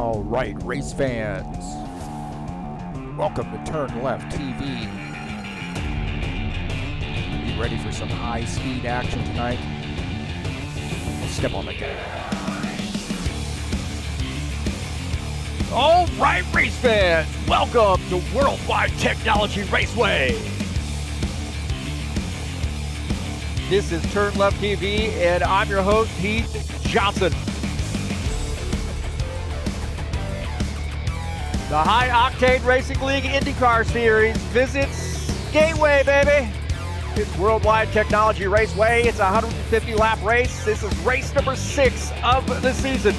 All right, race fans, welcome to TurnLeftTV. Be ready for some high-speed action tonight. Let's step on the gas. All right, race fans, welcome to Worldwide Technology Raceway. This is TurnLeftTV, and I'm your host, Heath Johnson. The High Octane Racing League IndyCar Series visits Gateway, baby. It's Worldwide Technology Raceway. It's a 150-lap race. This is race number 6 of the season.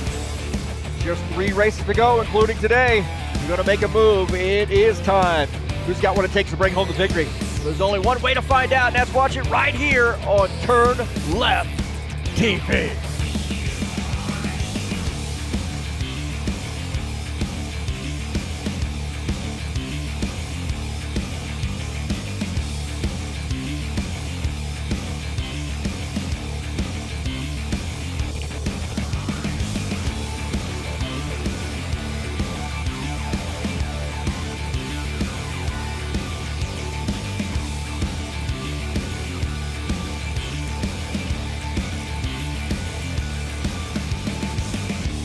Just 3 races to go, including today. You're going to make a move. It is time. Who's got what it takes to bring home the victory? There's only one way to find out, and that's watch it right here on TurnLeftTV.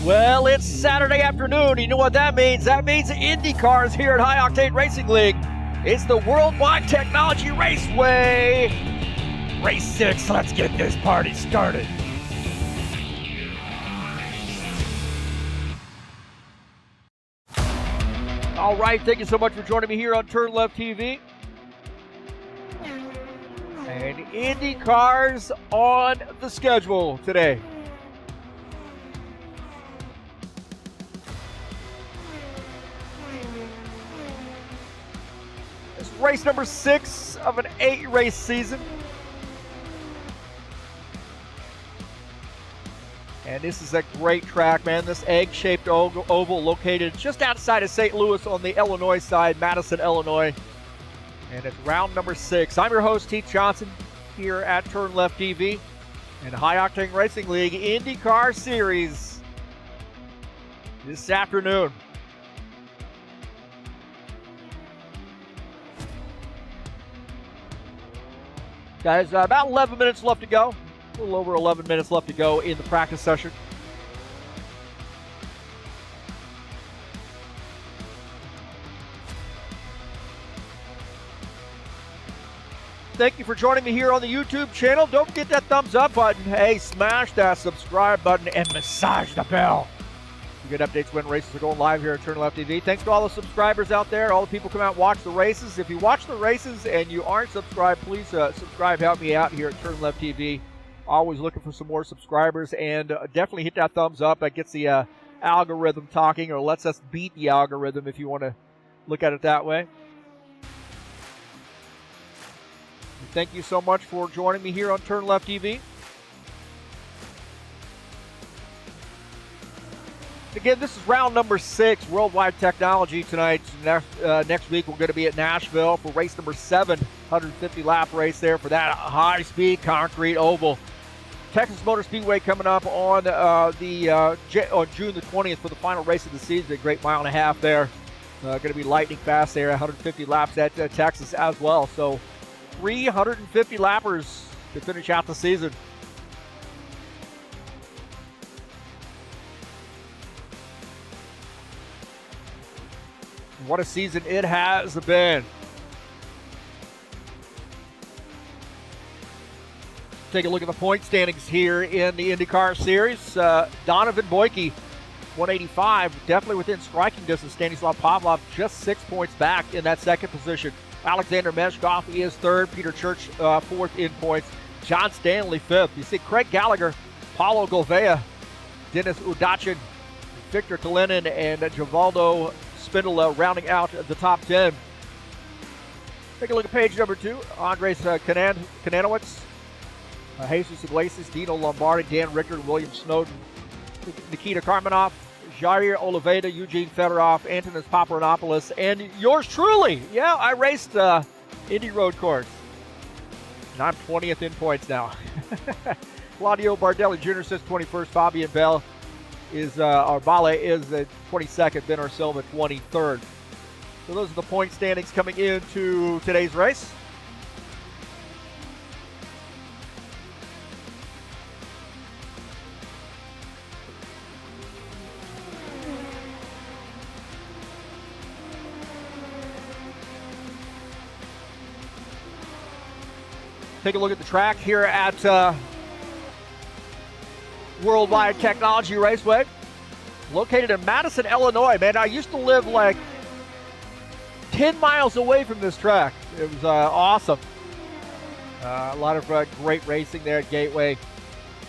Well, it's Saturday afternoon. You know what that means? That means IndyCar is here at High Octane Racing League. It's the Worldwide Technology Raceway. Race 6, let's get this party started. All right, thank you so much for joining me here on TurnLeftTV. And IndyCar's on the schedule today. Race number 6 of an 8-race season. And this is a great track, man. This egg-shaped oval located just outside of St. Louis on the Illinois side, Madison, Illinois. And it's round number 6. I'm your host, Heath Johnson, here at TurnLeftTV and High Octane Racing League IndyCar Series this afternoon. Guys, about 11 minutes left to go. A little over 11 minutes left to go in the practice session. Thank you for joining me here on the YouTube channel. Don't forget that thumbs up button. Hey, smash that subscribe button and massage the bell. You get updates when races are going live here at TurnLeftTV. Thanks to all the subscribers out there, all the people come out and watch the races. If you watch the races and you aren't subscribed, please subscribe. Help me out here at TurnLeftTV. Always looking for some more subscribers, and definitely hit that thumbs up. That gets the algorithm talking, or lets us beat the algorithm if you want to look at it that way. Thank you so much for joining me here on TurnLeftTV. Again, this is round number 6, Worldwide Technology tonight. Next week, we're going to be at Nashville for race number 7, 150-lap race there for that high-speed concrete oval. Texas Motor Speedway coming up on June the 20th for the final race of the season. A great mile and a half there. Going to be lightning fast there, 150 laps at Texas as well. So 350 lappers to finish out the season. What a season it has been. Take a look at the point standings here in the IndyCar Series. Donovan Boyke, 185, definitely within striking distance. Stanislav Pavlov just 6 points back in that second position. Alexander Meshkov is third. Peter Church, fourth in points. John Stanley, fifth. You see Craig Gallagher, Paulo Gouveia, Dennis Udachin, Victor Kalinin, and Givaldo Spindola rounding out the top 10. Take a look at page number 2. Andres Kananowicz, Jesus Iglesias, Dino Lombardi, Dan Rickard, William Snowden, Nikita Karmanov, Jair Oliveira, Eugene Fedorov, Antonis Paparanopoulos, and yours truly. Yeah, I raced Indy Road Course. And I'm 20th in points now. Claudio Bardelli Jr. says 21st. Fabian Bell is, or Bale is the 22nd, Ben Silva 23rd. So those are the point standings coming into today's race. Take a look at the track here at Worldwide Technology Raceway, located in Madison, Illinois. Man, I used to live like 10 miles away from this track. It was awesome. A lot of great racing there at Gateway.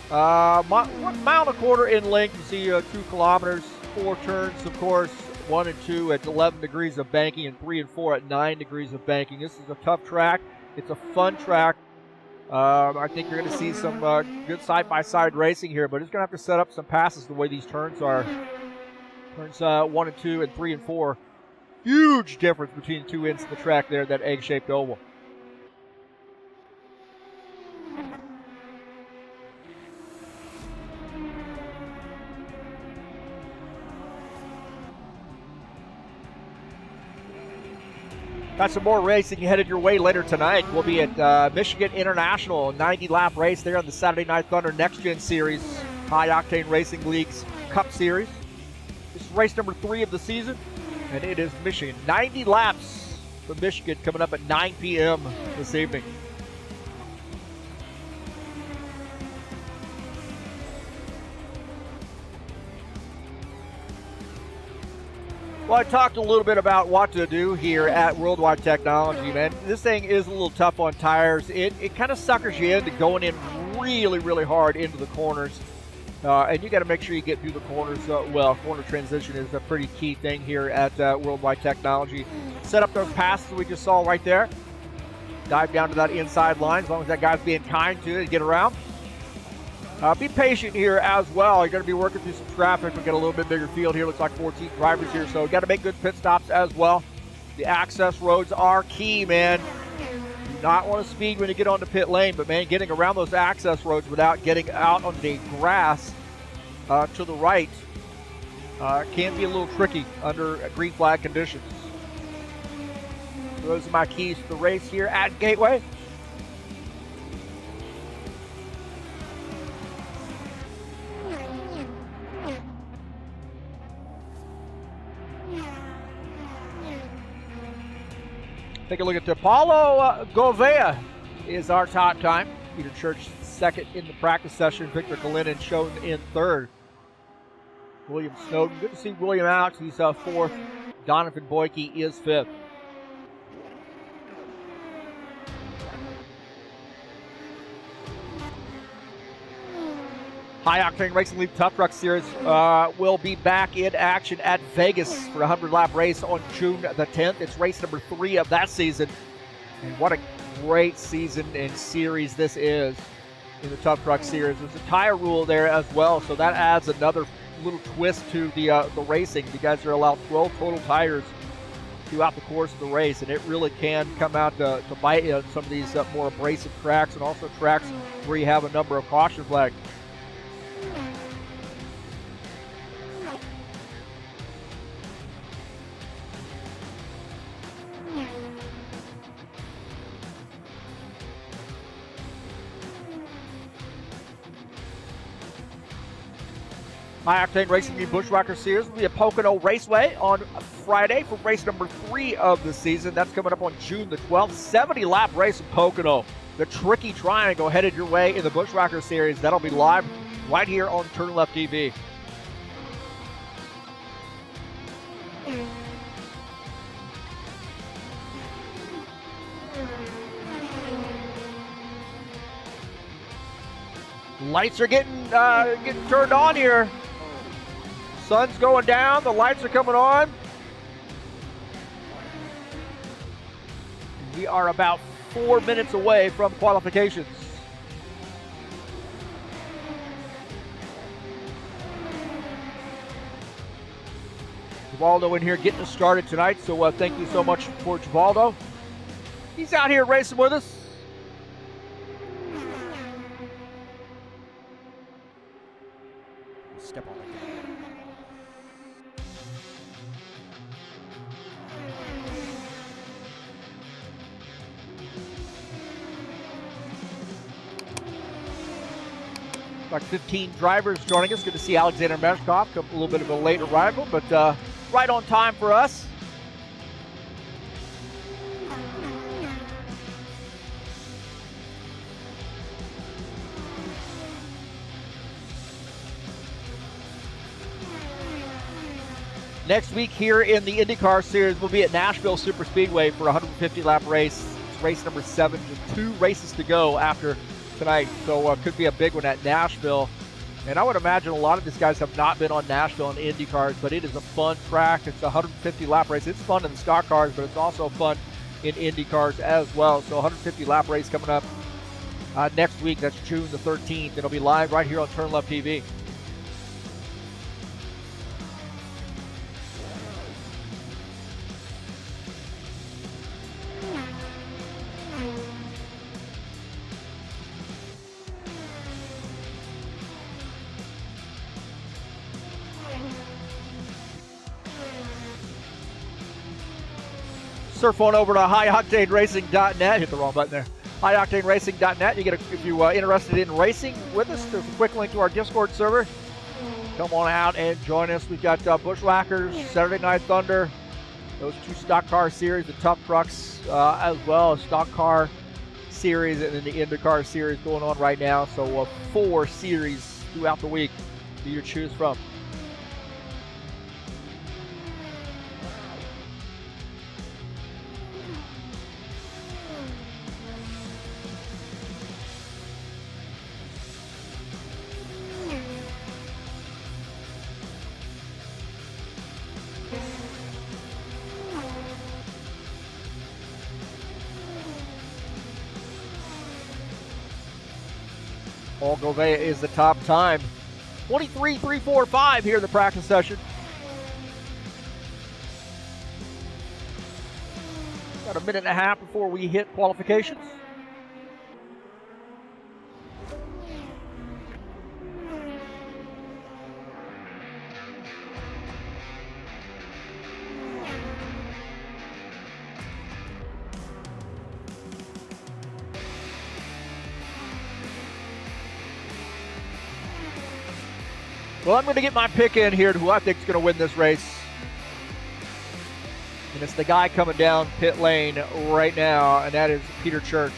1.25 miles in length. You see 2 kilometers, 4 turns, of course, 1 and 2 at 11 degrees of banking, and 3 and 4 at 9 degrees of banking. This is a tough track. It's a fun track. I think you're going to see some good side-by-side racing here, but it's going to have to set up some passes the way these turns are. Turns 1 and 2 and 3 and 4. Huge difference between the 2 ends of the track there, that egg-shaped oval. Got some more racing headed your way later tonight. We'll be at Michigan International, a 90-lap race there on the Saturday Night Thunder Next Gen Series, High Octane Racing League's Cup Series. This is race number 3 of the season, and it is Michigan. 90 laps for Michigan coming up at 9 p.m. this evening. Well, I talked a little bit about what to do here at Worldwide Technology, man. This thing is a little tough on tires. It kind of suckers you into going in really, really hard into the corners. And you got to make sure you get through the corners well. Corner transition is a pretty key thing here at Worldwide Technology. Set up those passes we just saw right there. Dive down to that inside line as long as that guy's being kind to it to get around. Be patient here as well. You're going to be working through some traffic. We've got a little bit bigger field here. Looks like 14 drivers here, so got to make good pit stops as well. The access roads are key, man. You do not want to speed when you get onto pit lane, but, man, getting around those access roads without getting out on the grass to the right can be a little tricky under green flag conditions. So those are my keys to the race here at Gateway. Take a look at Paulo Gouveia is our top time. Peter Church second in the practice session. Victor Kalinin shown in third. William Snowden, good to see William out. He's fourth. Donovan Boyke is fifth. High Octane Racing League Tough Truck Series will be back in action at Vegas for a 100-lap race on June the 10th. It's race number 3 of that season. And what a great season and series this is in the Tough Truck Series. There's a tire rule there as well, so that adds another little twist to the racing. You guys are allowed 12 total tires throughout the course of the race, and it really can come out to bite you on some of these more abrasive tracks, and also tracks where you have a number of caution flags. High Octane Racing League Bushwhacker Series will be at Pocono Raceway on Friday for race number 3 of the season. That's coming up on June the 12th. 70-lap race in Pocono. The Tricky Triangle headed your way in the Bushwhacker Series. That'll be live right here on TurnLeftTV. Lights are getting turned on here. Sun's going down, the lights are coming on. We are about 4 minutes away from qualifications. Givaldo in here getting us started tonight, so thank you so much for Givaldo. He's out here racing with us. Step on it. Like 15 drivers joining us. Good to see Alexander Meshkov, a little bit of a late arrival, but right on time for us. Next week here in the IndyCar Series, we'll be at Nashville Super Speedway for a 150-lap race. It's race number 7, just 2 races to go after tonight, so could be a big one at Nashville. And I would imagine a lot of these guys have not been on Nashville in Indy cars, but it is a fun track. It's a 150-lap race. It's fun in the stock cars, but it's also fun in Indy cars as well. So 150-lap race coming up next week. That's June the 13th. It'll be live right here on TurnLeftTV. Surf on over to highoctaneracing.net. Hit the wrong button there. highoctaneracing.net. You get if you're interested in racing with us, there's a quick link to our Discord server. Come on out and join us. We've got Bushwhackers, Saturday Night Thunder, those 2 stock car series, the Tough Trucks, as well as stock car series, and then the IndyCar series going on right now. So 4 series throughout the week for you to choose from. Paul Gouveia is the top time. 23.345 here in the practice session. Got a minute and a half before we hit qualifications. Well, I'm going to get my pick in here to who I think is going to win this race. And it's the guy coming down pit lane right now, and that is Peter Church.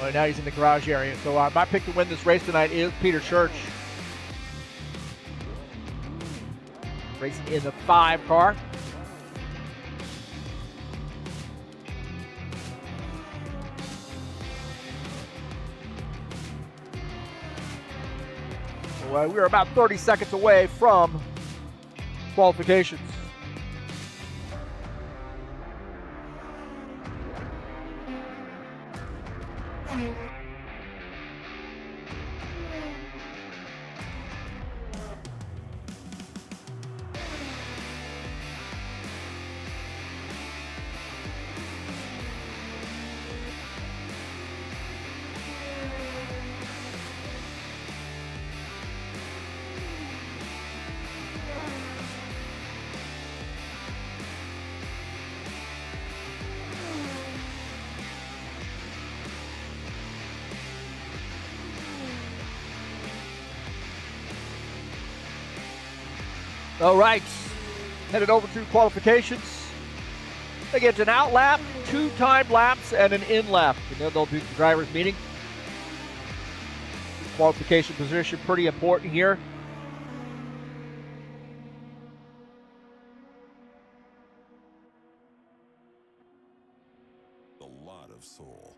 Well, now he's in the garage area. So my pick to win this race tonight is Peter Church. Racing in the 5 car. We're about 30 seconds away from qualifications. All right, headed over to qualifications. They get an out lap, 2 timed laps, and an in lap. And then they'll do the drivers' meeting. Qualification position pretty important here. A lot of soul.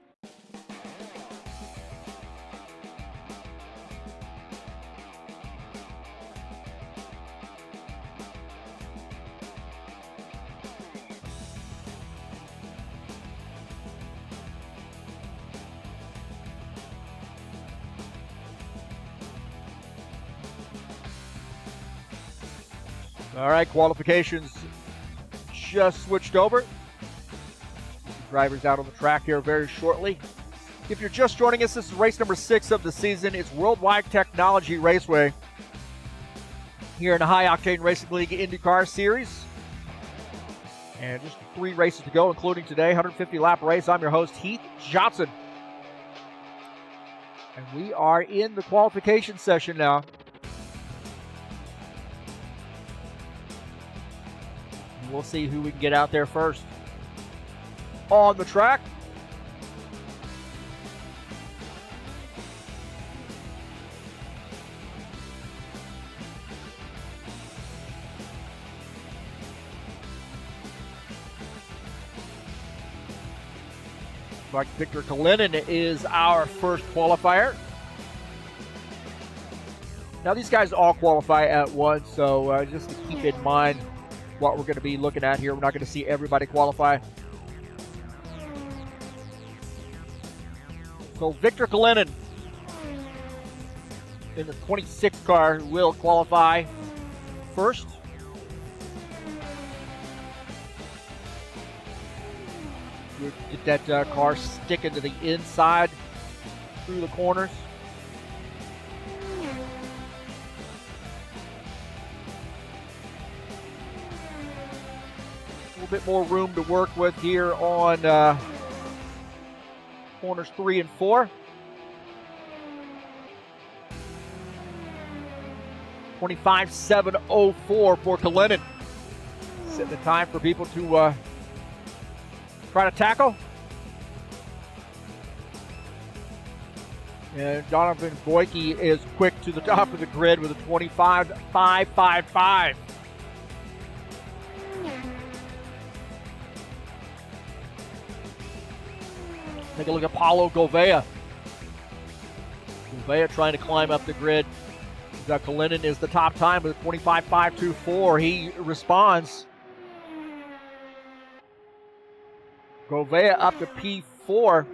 All right, qualifications just switched over. Drivers out on the track here very shortly. If you're just joining us, this is race number 6 of the season. It's Worldwide Technology Raceway here in the High Octane Racing League IndyCar Series. And just 3 races to go, including today, 150-lap race. I'm your host, Heath Johnson. And we are in the qualification session now. And we'll see who we can get out there first. On the track. Like Victor Kalinin is our first qualifier. Now these guys all qualify at once, so just to keep in mind what we're going to be looking at here. We're not going to see everybody qualify. So Victor Kalinin in the 26 car will qualify first. Get that car sticking to the inside through the corners. A little bit more room to work with here on corners 3 and 4. 25.704 for Kalinin. Setting the time for people to try to tackle. And Donovan Boyke is quick to the top of the grid with a 25.555. Take a look at Paulo Gouveia. Gouveia trying to climb up the grid. Kalinin is the top time with a 25.524. He responds. Gouveia up to P4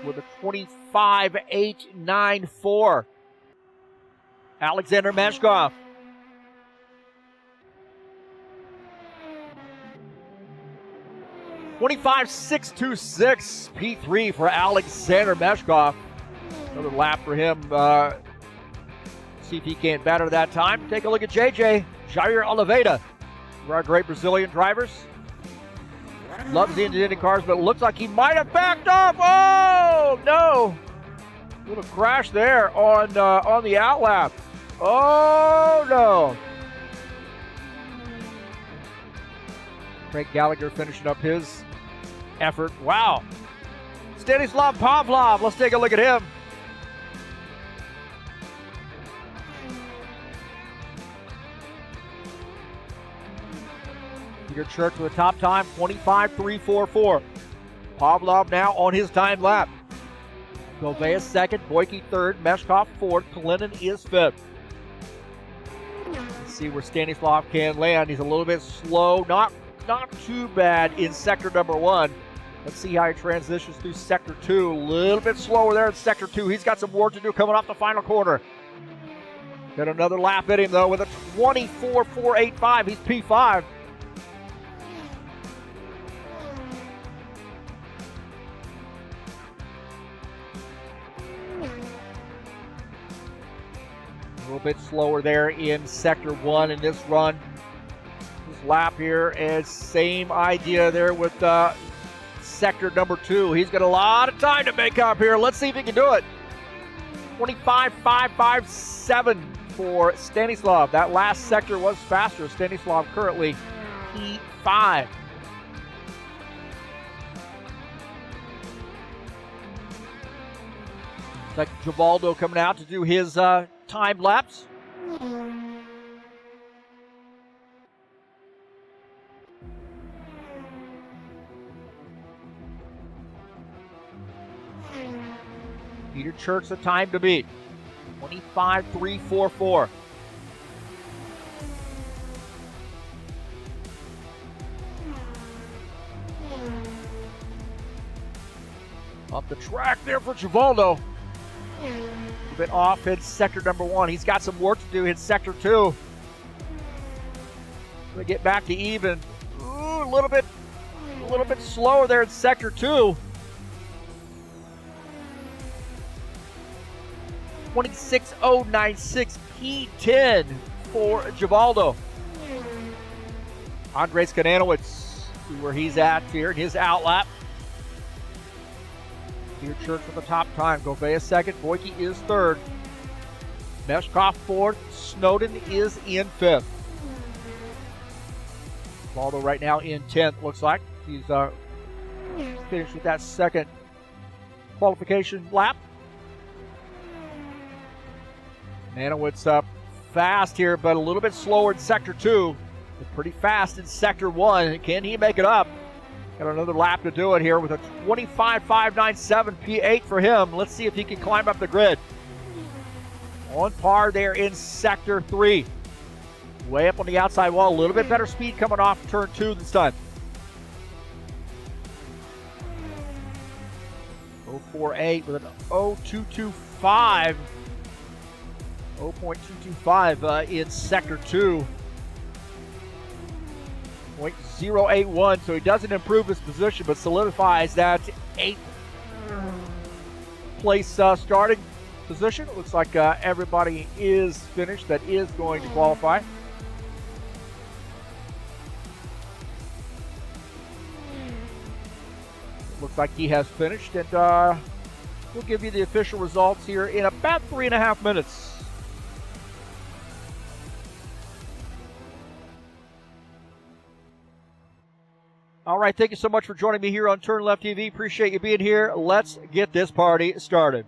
with a 25.894. Alexander Meshkov. $25.626 P3 for Alexander Meshkov. Another lap for him. See if he can't batter that time. Take a look at JJ Jair Oliveira. One of our great Brazilian drivers. Loves the Indy cars, but it looks like he might have backed off. Oh, no. Little crash there on the outlap. Oh, no. Craig Gallagher finishing up his effort. Wow. Stanislav Pavlov. Let's take a look at him. Peter Church with a top time, 25.344. Pavlov now on his time lap. Gouveia second, Boyke third, Meshkov fourth, Kalinin is fifth. Let's see where Stanislav can land. He's a little bit slow, not too bad in sector number 1. Let's see how he transitions through sector 2. A little bit slower there in sector 2. He's got some work to do coming off the final quarter. Got another lap at him though with a 24.485. He's P5. A little bit slower there in sector 1 in this run. This lap here, and same idea there with sector number 2. He's got a lot of time to make up here. Let's see if he can do it. 25.557 for Stanislav. That last sector was faster. Stanislav currently P5. It's like Givaldo coming out to do his time lapse. Peter Church the time to beat. 25.344. Up the track there for Givaldo. A bit off in sector number 1. He's got some work to do in sector 2. Gonna get back to even. Ooh, a little bit slower there in sector 2. 26.096 P10 for Givaldo. Andres Kananowicz, see where he's at here in his outlap. Here, Church with the top time. Gouveia second. Boyke is third. Meshkoff fourth. Snowden is in fifth. Baldo right now in 10th, looks like. He's finished with that second qualification lap. Manowitz up fast here, but a little bit slower in Sector 2. But pretty fast in Sector 1. Can he make it up? Got another lap to do it here with a 25.597 P8 for him. Let's see if he can climb up the grid. On par there in Sector 3. Way up on the outside wall. A little bit better speed coming off turn 2 this time. 0.48 with an 0.225. 0.225 in Sector 2. 0.081, so he doesn't improve his position, but solidifies that 8th place starting position. It looks like everybody is finished that is going to qualify. Looks like he has finished, and we'll give you the official results here in about 3.5 minutes. All right, thank you so much for joining me here on TurnLeft TV. Appreciate you being here. Let's get this party started.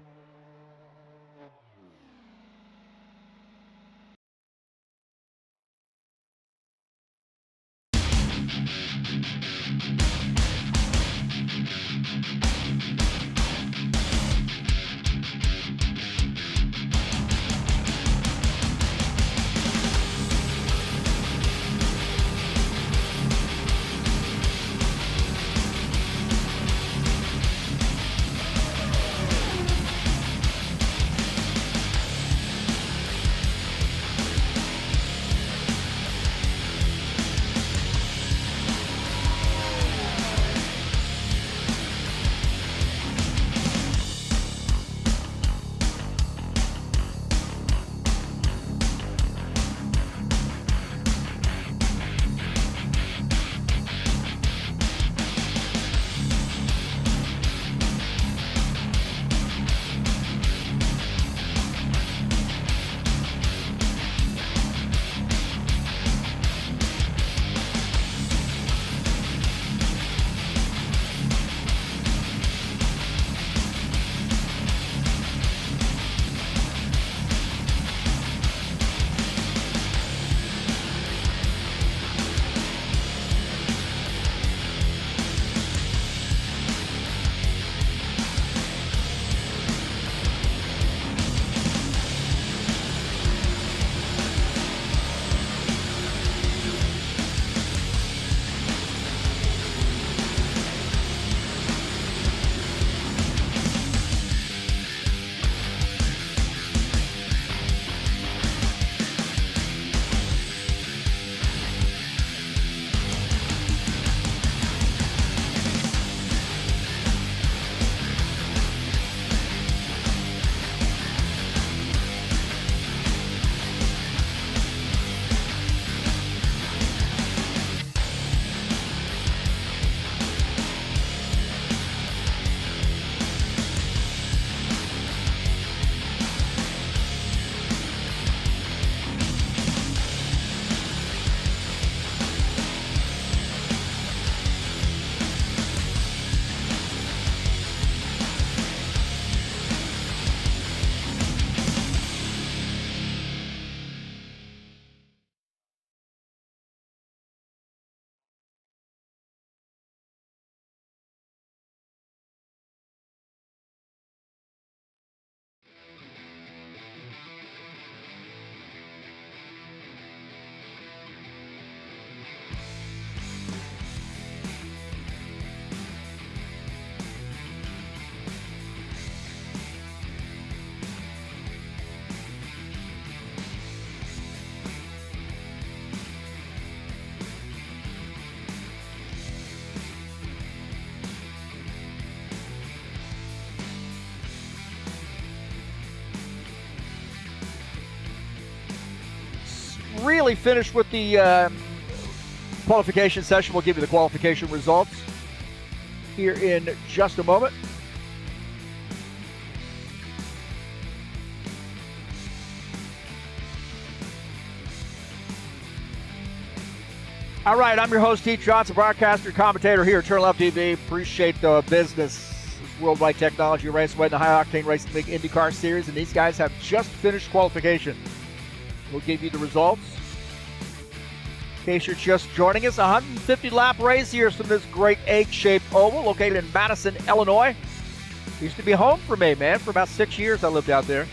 Really finished with the qualification session. We'll give you the qualification results here in just a moment. All right, I'm your host, Heath Johnson, broadcaster, commentator here at TurnLeftTV. Appreciate the business. This Worldwide Technology Raceway in the High Octane Racing League IndyCar Series, and these guys have just finished qualification. We'll give you the results. In case you're just joining us, 150-lap race here from this great egg-shaped oval located in Madison, Illinois. Used to be home for me, man. For about 6 years I lived out there.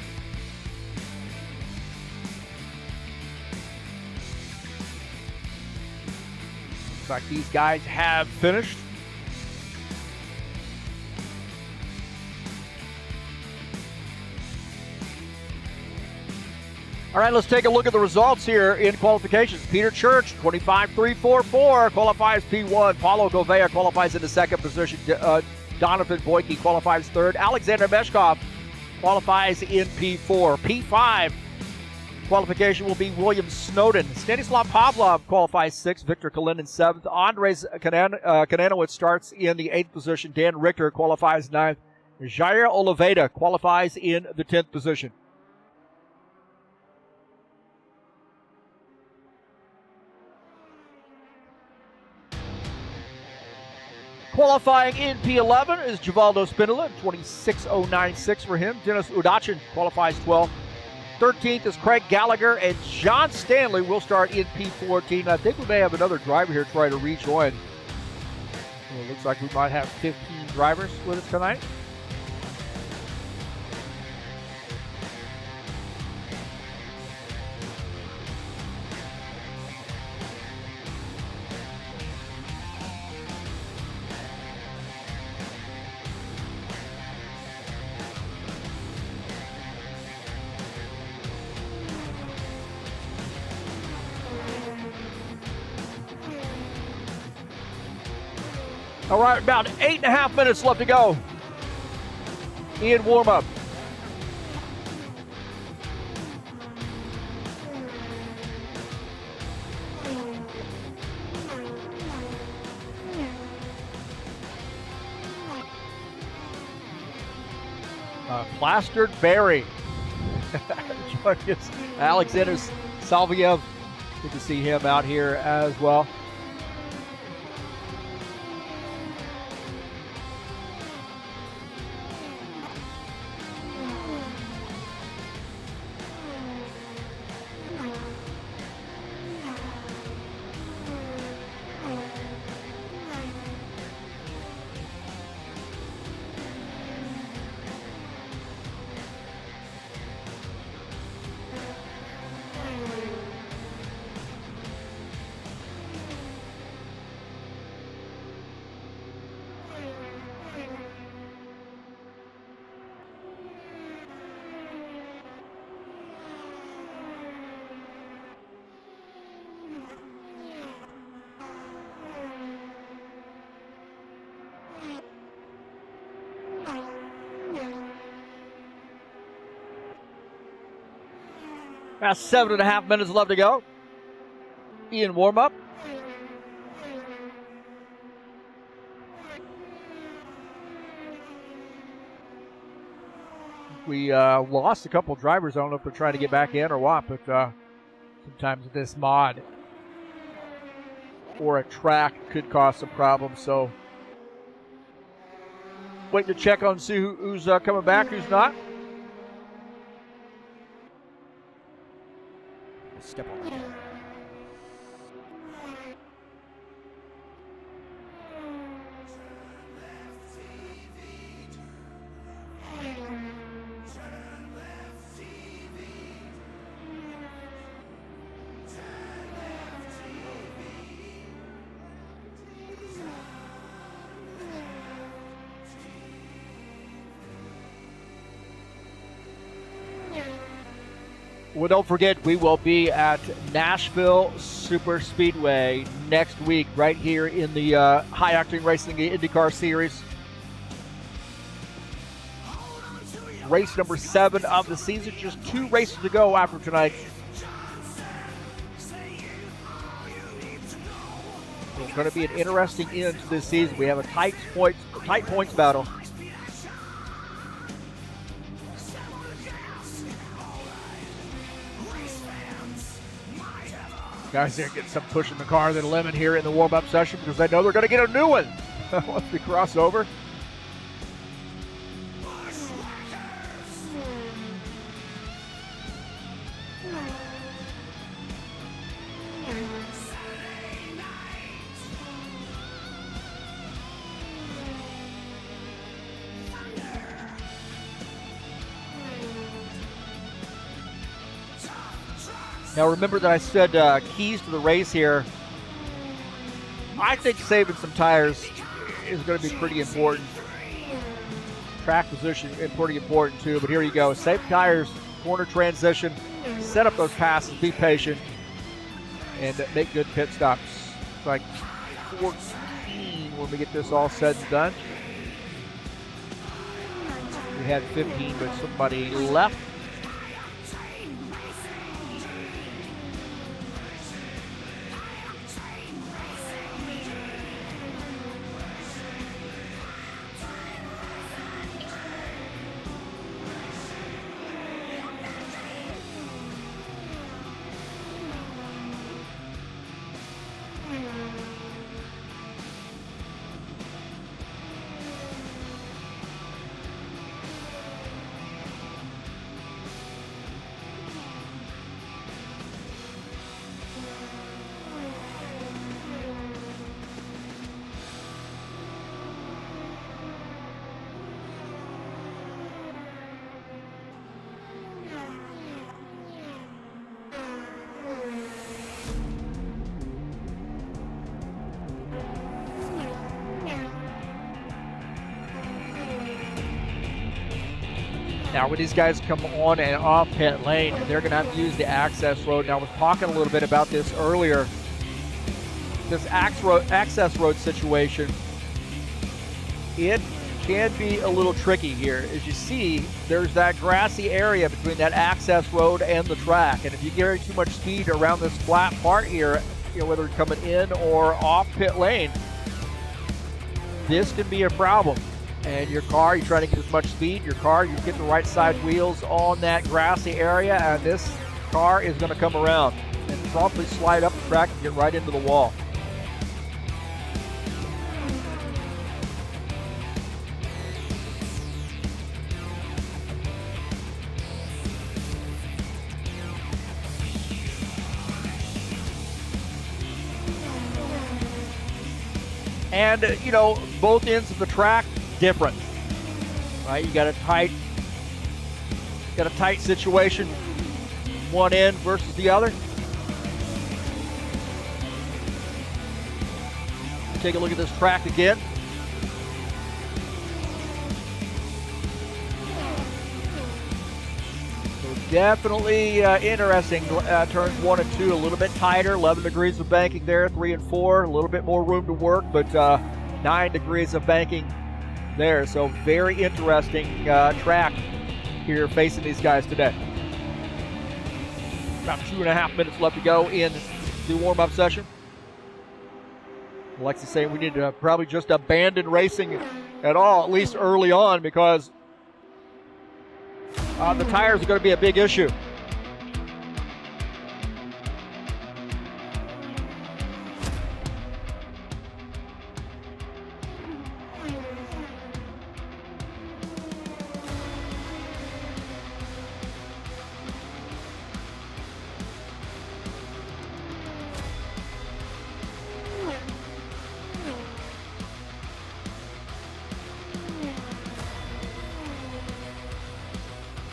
Looks like these guys have finished. All right, let's take a look at the results here in qualifications. Peter Church, 25.344, qualifies P1. Paulo Gouveia qualifies in the second position. Donovan Boyke qualifies third. Alexander Meshkov qualifies in P4. P5 qualification will be William Snowden. Stanislav Pavlov qualifies sixth. Victor Kalinin seventh. Andres Kananowicz starts in the eighth position. Dan Richter qualifies ninth. Jair Oliveira qualifies in the 10th position. Qualifying in P11 is Givaldo Spinella, 26.096 for him. Dennis Udachin qualifies 12th. 13th is Craig Gallagher, and John Stanley will start in P14. I think we may have another driver here try to rejoin. Well, it looks like we might have 15 drivers with us tonight. All right, about 8.5 minutes left to go in warm-up. Plastered Barry. Alexander Salviev. Good to see him out here as well. About 7.5 minutes left to go in warm-up. We lost a couple drivers. I don't know if they're trying to get back in or what, but sometimes this mod or a track could cause some problems. So waiting to check on see who's coming back, who's not. Step on that. Well, don't forget, we will be at Nashville Super Speedway next week, right here in the High Octane Racing IndyCar Series. Race number 7 of the season. Just 2 races to go after tonight. It's going to be an interesting end to this season. We have a tight points battle. Guys are getting some push in the car to the limit here in the warm-up session because they know they're going to get a new one once we cross over. Now remember that I said keys to the race here. I think saving some tires is going to be pretty important. Track position is pretty important too, but here you go. Save tires, corner transition, set up those passes, be patient, and make good pit stops. It's like 14 when we get this all said and done. We had 15, but somebody left. Now, when these guys come on and off pit lane, they're going to have to use the access road. Now, I was talking a little bit about this earlier. This access road situation, it can be a little tricky here. As you see, there's that grassy area between that access road and the track. And if you carry too much speed around this flat part here, whether you're coming in or off pit lane, this can be a problem. And your car, you're trying to get as much speed. Your car, you get the right side wheels on that grassy area, and this car is going to come around and probably slide up the track and get right into the wall. And, both ends of the track, different, right? You got a tight situation, one end versus the other. Take a look at this track again. So definitely interesting. Turns 1 and 2 a little bit tighter, 11 degrees of banking there, 3 and 4, a little bit more room to work, but 9 degrees of banking there. So very interesting track here facing these guys today. About 2.5 minutes left to go in the warm-up session. Alexis saying we need to probably just abandon racing at all, at least early on, because the tires are going to be a big issue.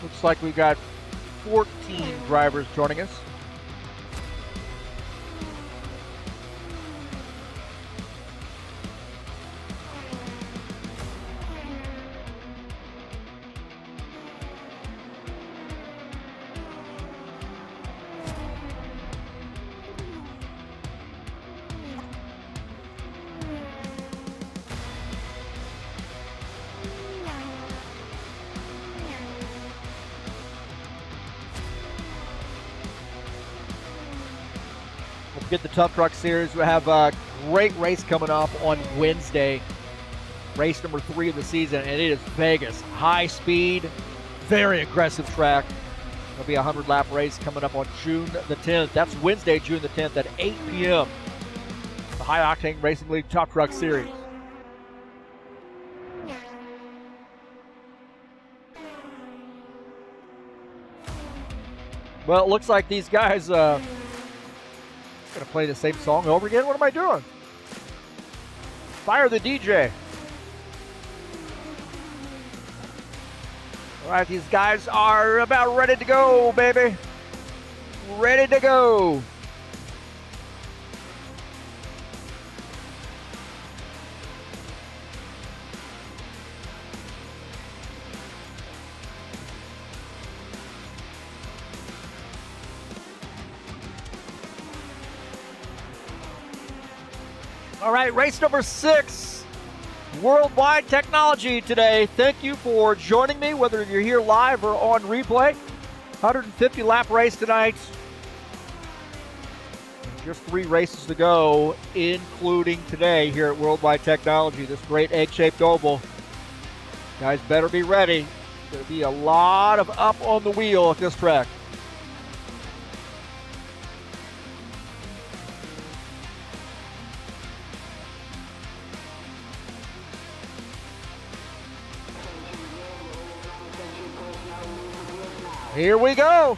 Looks like we've got 14 drivers joining us. Get the Tough Truck Series. We have a great race coming up on Wednesday. Race number 3 of the season, and it is Vegas. High speed, very aggressive track. There'll be a 100-lap race coming up on June the 10th. That's Wednesday, June the 10th at 8 p.m. The High Octane Racing League Top Truck Series. Well, it looks like these guys going to play the same song over again. What am I doing? Fire the DJ. All right, these guys are about ready to go, baby. Ready to go. All right, race number 6, Worldwide Technology today. Thank you for joining me, whether you're here live or on replay. 150-lap race tonight. Just 3 races to go, including today here at Worldwide Technology, this great egg-shaped oval. Guys better be ready. There'll be a lot of up on the wheel at this track. Here we go.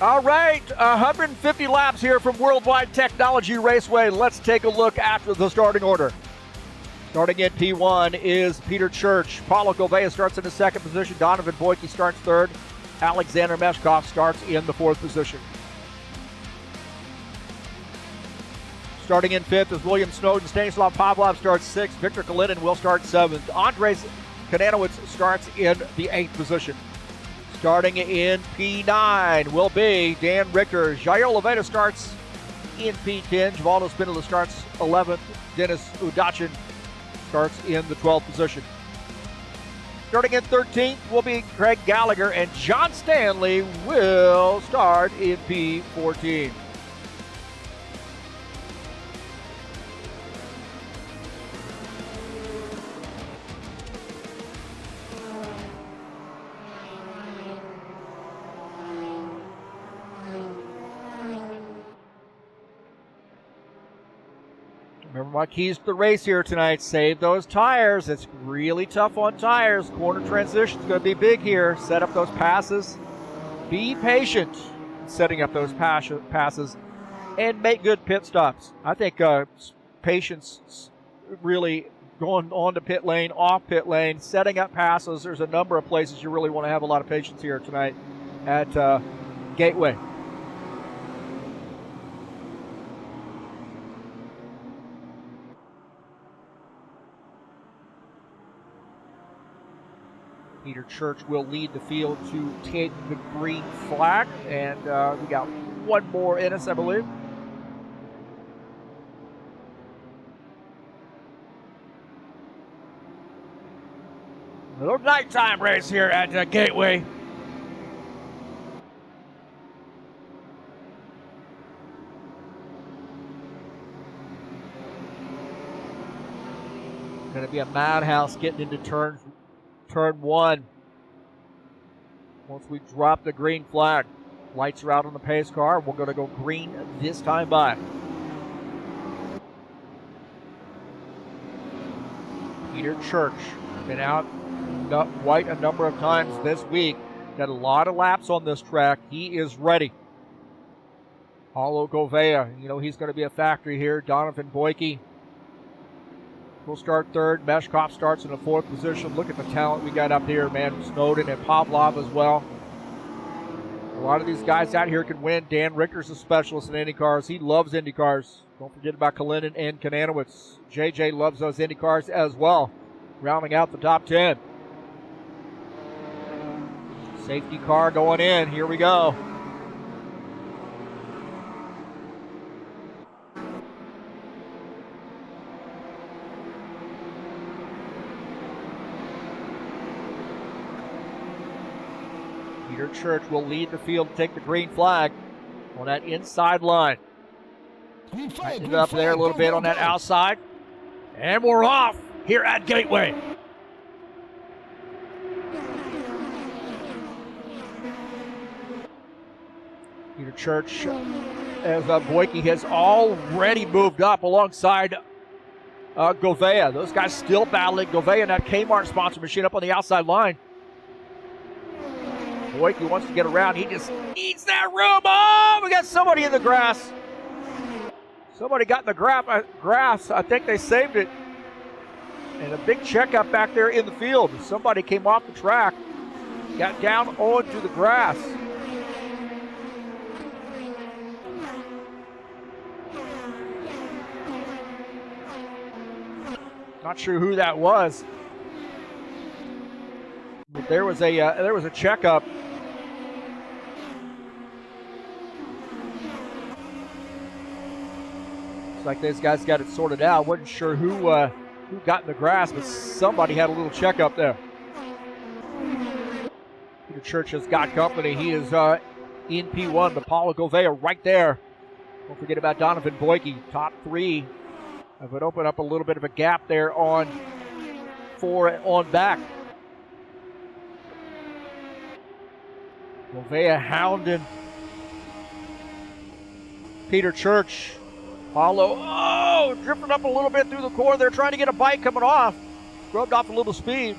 All right, 150 laps here from Worldwide Technology Raceway. Let's take a look at the starting order. Starting in P1 is Peter Church. Paulo Gouveia starts in the 2nd position. Donovan Boyke starts 3rd. Alexander Meshkov starts in the 4th position. Starting in 5th is William Snowden. Stanislav Pavlov starts 6th. Victor Kalinin will start 7th. Andres Kananowicz starts in the 8th position. Starting in P9 will be Dan Richter. Jair Oliveira starts in P10. Givaldo Spindola starts 11th. Dennis Udachin starts in the 12th position. Starting in 13th will be Craig Gallagher, and John Stanley will start in P14. Remember my keys to the race here tonight. Save those tires. It's really tough on tires. Corner transition is going to be big here. Set up those passes. Be patient in setting up those passes and make good pit stops. I think patience really going on to pit lane, off pit lane, setting up passes. There's a number of places you really want to have a lot of patience here tonight at Gateway. Peter Church will lead the field to take the green flag, and we got one more in us, I believe. A little nighttime race here at Gateway. Going to be a madhouse getting into turn 1. Once we drop the green flag, lights are out on the pace car. We're going to go green this time by. Peter Church been out quite a number of times this week. Got a lot of laps on this track. He is ready. Paulo Gouveia, you know he's going to be a factory here. Donovan Boyke will start 3rd. Meshkov starts in the 4th position. Look at the talent we got up here, man. Snowden and Pavlov as well. A lot of these guys out here can win. Dan Richter's a specialist in Indy cars. He loves Indy cars. Don't forget about Kalinin and Kananowicz. JJ loves those Indy cars as well. Rounding out the top 10. Safety car going in. Here we go. Peter Church will lead the field to take the green flag on that inside line. Tighten it up there a little bit on that outside. And we're off here at Gateway. Peter Church, as Boyke has already moved up alongside Gouveia. Those guys still battling. Gouveia in that Kmart sponsor machine up on the outside line. Boyke wants to get around. He just needs that room. Oh, we got somebody in the grass. Somebody got in the grass. I think they saved it. And a big checkup back there in the field. Somebody came off the track, got down onto the grass. Not sure who that was, but there was a checkup. Looks like these guys got it sorted out. Wasn't sure who got in the grass, but somebody had a little checkup there. Peter Church has got company. He is in P1, but Paulo Gouveia right there. Don't forget about Donovan Boyke, top three. It would open up a little bit of a gap there on back. Gouveia hounding Peter Church. Paulo, drifting up a little bit through the corner. They're trying to get a bike coming off. Rubbed off a little speed.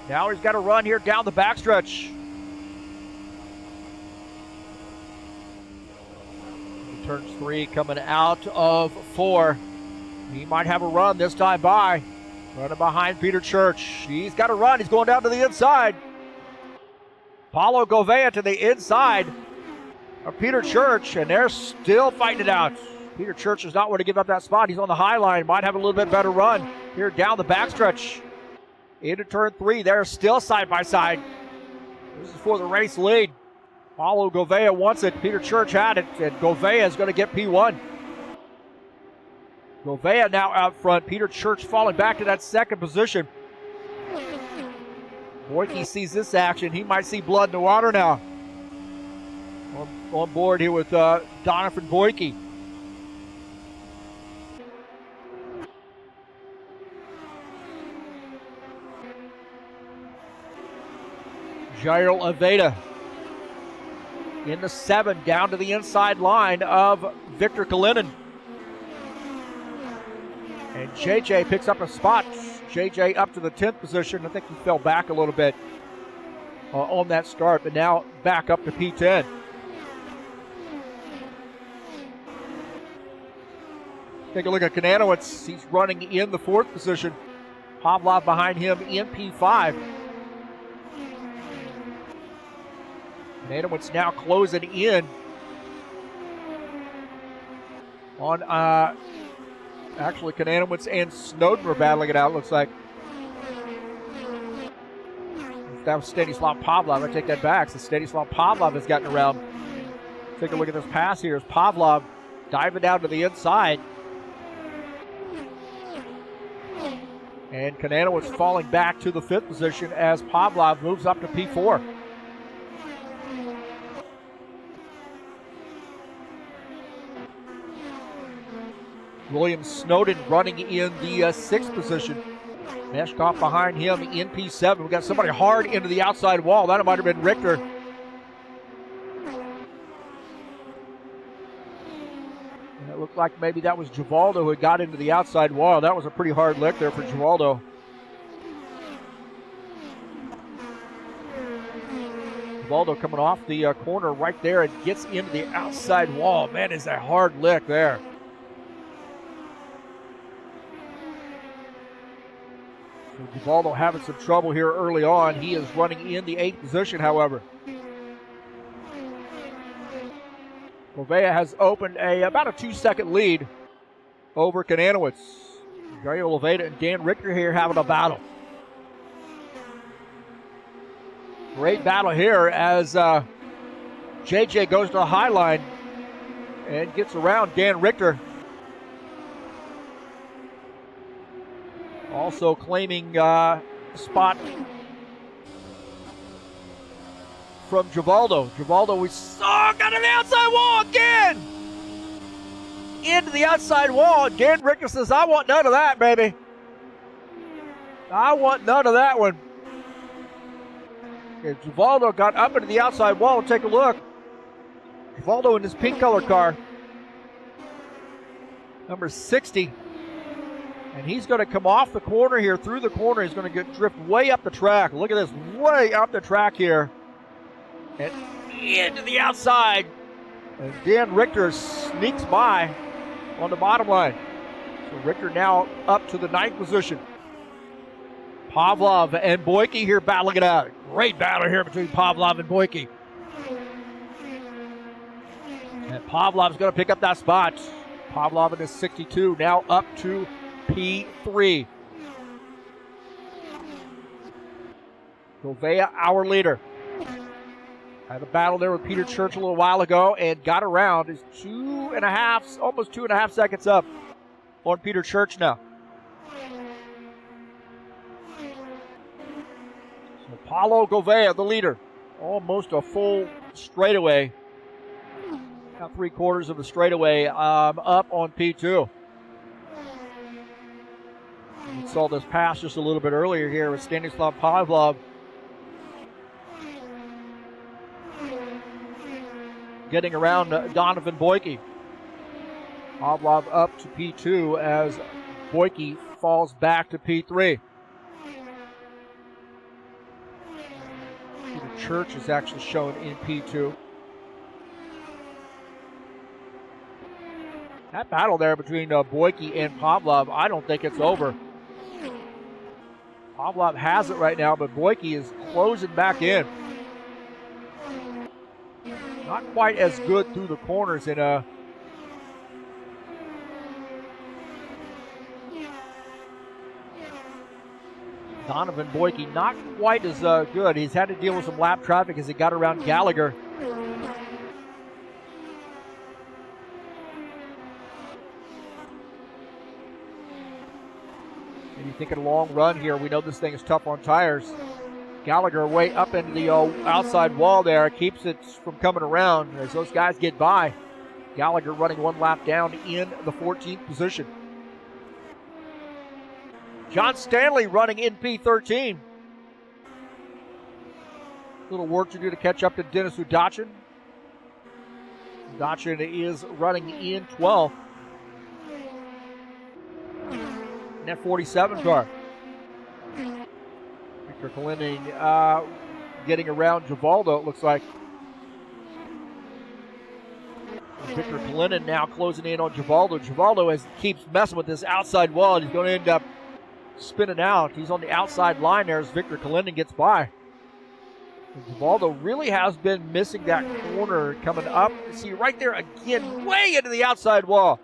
Now he's got to run here down the backstretch. Turns 3 coming out of 4. He might have a run this time by. Running behind Peter Church. He's got to run. He's going down to the inside. Paulo Gouveia to the inside of Peter Church, and they're still fighting it out. Peter Church does not want to give up that spot. He's on the high line. Might have a little bit better run here down the backstretch. Into turn 3. They're still side by side. This is for the race lead. Paulo Gouveia wants it. Peter Church had it, and Gouveia is going to get P1. Gouveia now out front. Peter Church falling back to that second position. Boyke sees this action. He might see blood in the water now. On board here with Donovan Boyke. Jairo Aveda in the 7, down to the inside line of Victor Kalinin. And JJ picks up a spot. JJ up to the 10th position. I think he fell back a little bit on that start, but now back up to P10. Take a look at Kananowicz. He's running in the 4th position. Pavlov behind him in P5. Kananowicz now closing in on actually, Kananowicz and Snowden were battling it out, looks like. That was Stanislav Pavlov. I take that back. So Stanislav Pavlov has gotten around. Take a look at this pass here. As Pavlov diving down to the inside. And Kananowicz falling back to the 5th position as Pavlov moves up to P4. William Snowden running in the 6th position. Meshkov behind him in P7. We got somebody hard into the outside wall. That might have been Richter. And it looked like maybe that was Givaldo who had got into the outside wall. That was a pretty hard lick there for Givaldo. Givaldo coming off the corner right there and gets into the outside wall. Man, is that hard lick there. So Givaldo having some trouble here early on. He is running in the 8th position, however. Gouveia has opened about a 2-second lead over Kananowicz. Jairo Aveda and Dan Richter here having a battle. Great battle here as JJ goes to the high line and gets around Dan Richter. Also claiming spot from Givaldo. Givaldo, we saw, got an outside wall again! Into the outside wall. Dan Ricker says, I want none of that, baby. I want none of that one. And Givaldo got up into the outside wall. Take a look. Givaldo in his pink color car. Number 60. And he's going to come off the corner here, through the corner. He's going to drift way up the track. Look at this, way up the track here. And into the outside. And Dan Richter sneaks by on the bottom line. So Richter now up to the 9th position. Pavlov and Boyke here battling it out. Great battle here between Pavlov and Boyke. And Pavlov's going to pick up that spot. Pavlov in his 62, now up to P3. Gouveia, our leader. Had a battle there with Peter Church a little while ago and got around. Is almost 2.5 seconds up on Peter Church now. So Paulo Gouveia, the leader. Almost a full straightaway. About 3/4 of the straightaway up on P2. We saw this pass just a little bit earlier here with Stanislav Pavlov getting around Donovan Boyke. Pavlov up to P2 as Boyke falls back to P3. Peter Church is actually shown in P2. That battle there between Boyke and Pavlov, I don't think it's over. Pavlov has it right now, but Boyke is closing back in. Not quite as good through the corners in Donovan Boyke, not quite as good. He's had to deal with some lap traffic as he got around Gallagher. And you think in a long run here, we know this thing is tough on tires. Gallagher way up into the outside wall there, keeps it from coming around as those guys get by. Gallagher running one lap down in the 14th position. John Stanley running in P13. Little work to do to catch up to Dennis Udachin. Udachin is running in 12th. In that 47 car. Victor Kalinin getting around Givaldo, it looks like. Victor Kalinin now closing in on Givaldo. Givaldo keeps messing with this outside wall. He's going to end up spinning out. He's on the outside line there as Victor Kalinin gets by. And Givaldo really has been missing that corner coming up. You see right there again, way into the outside wall.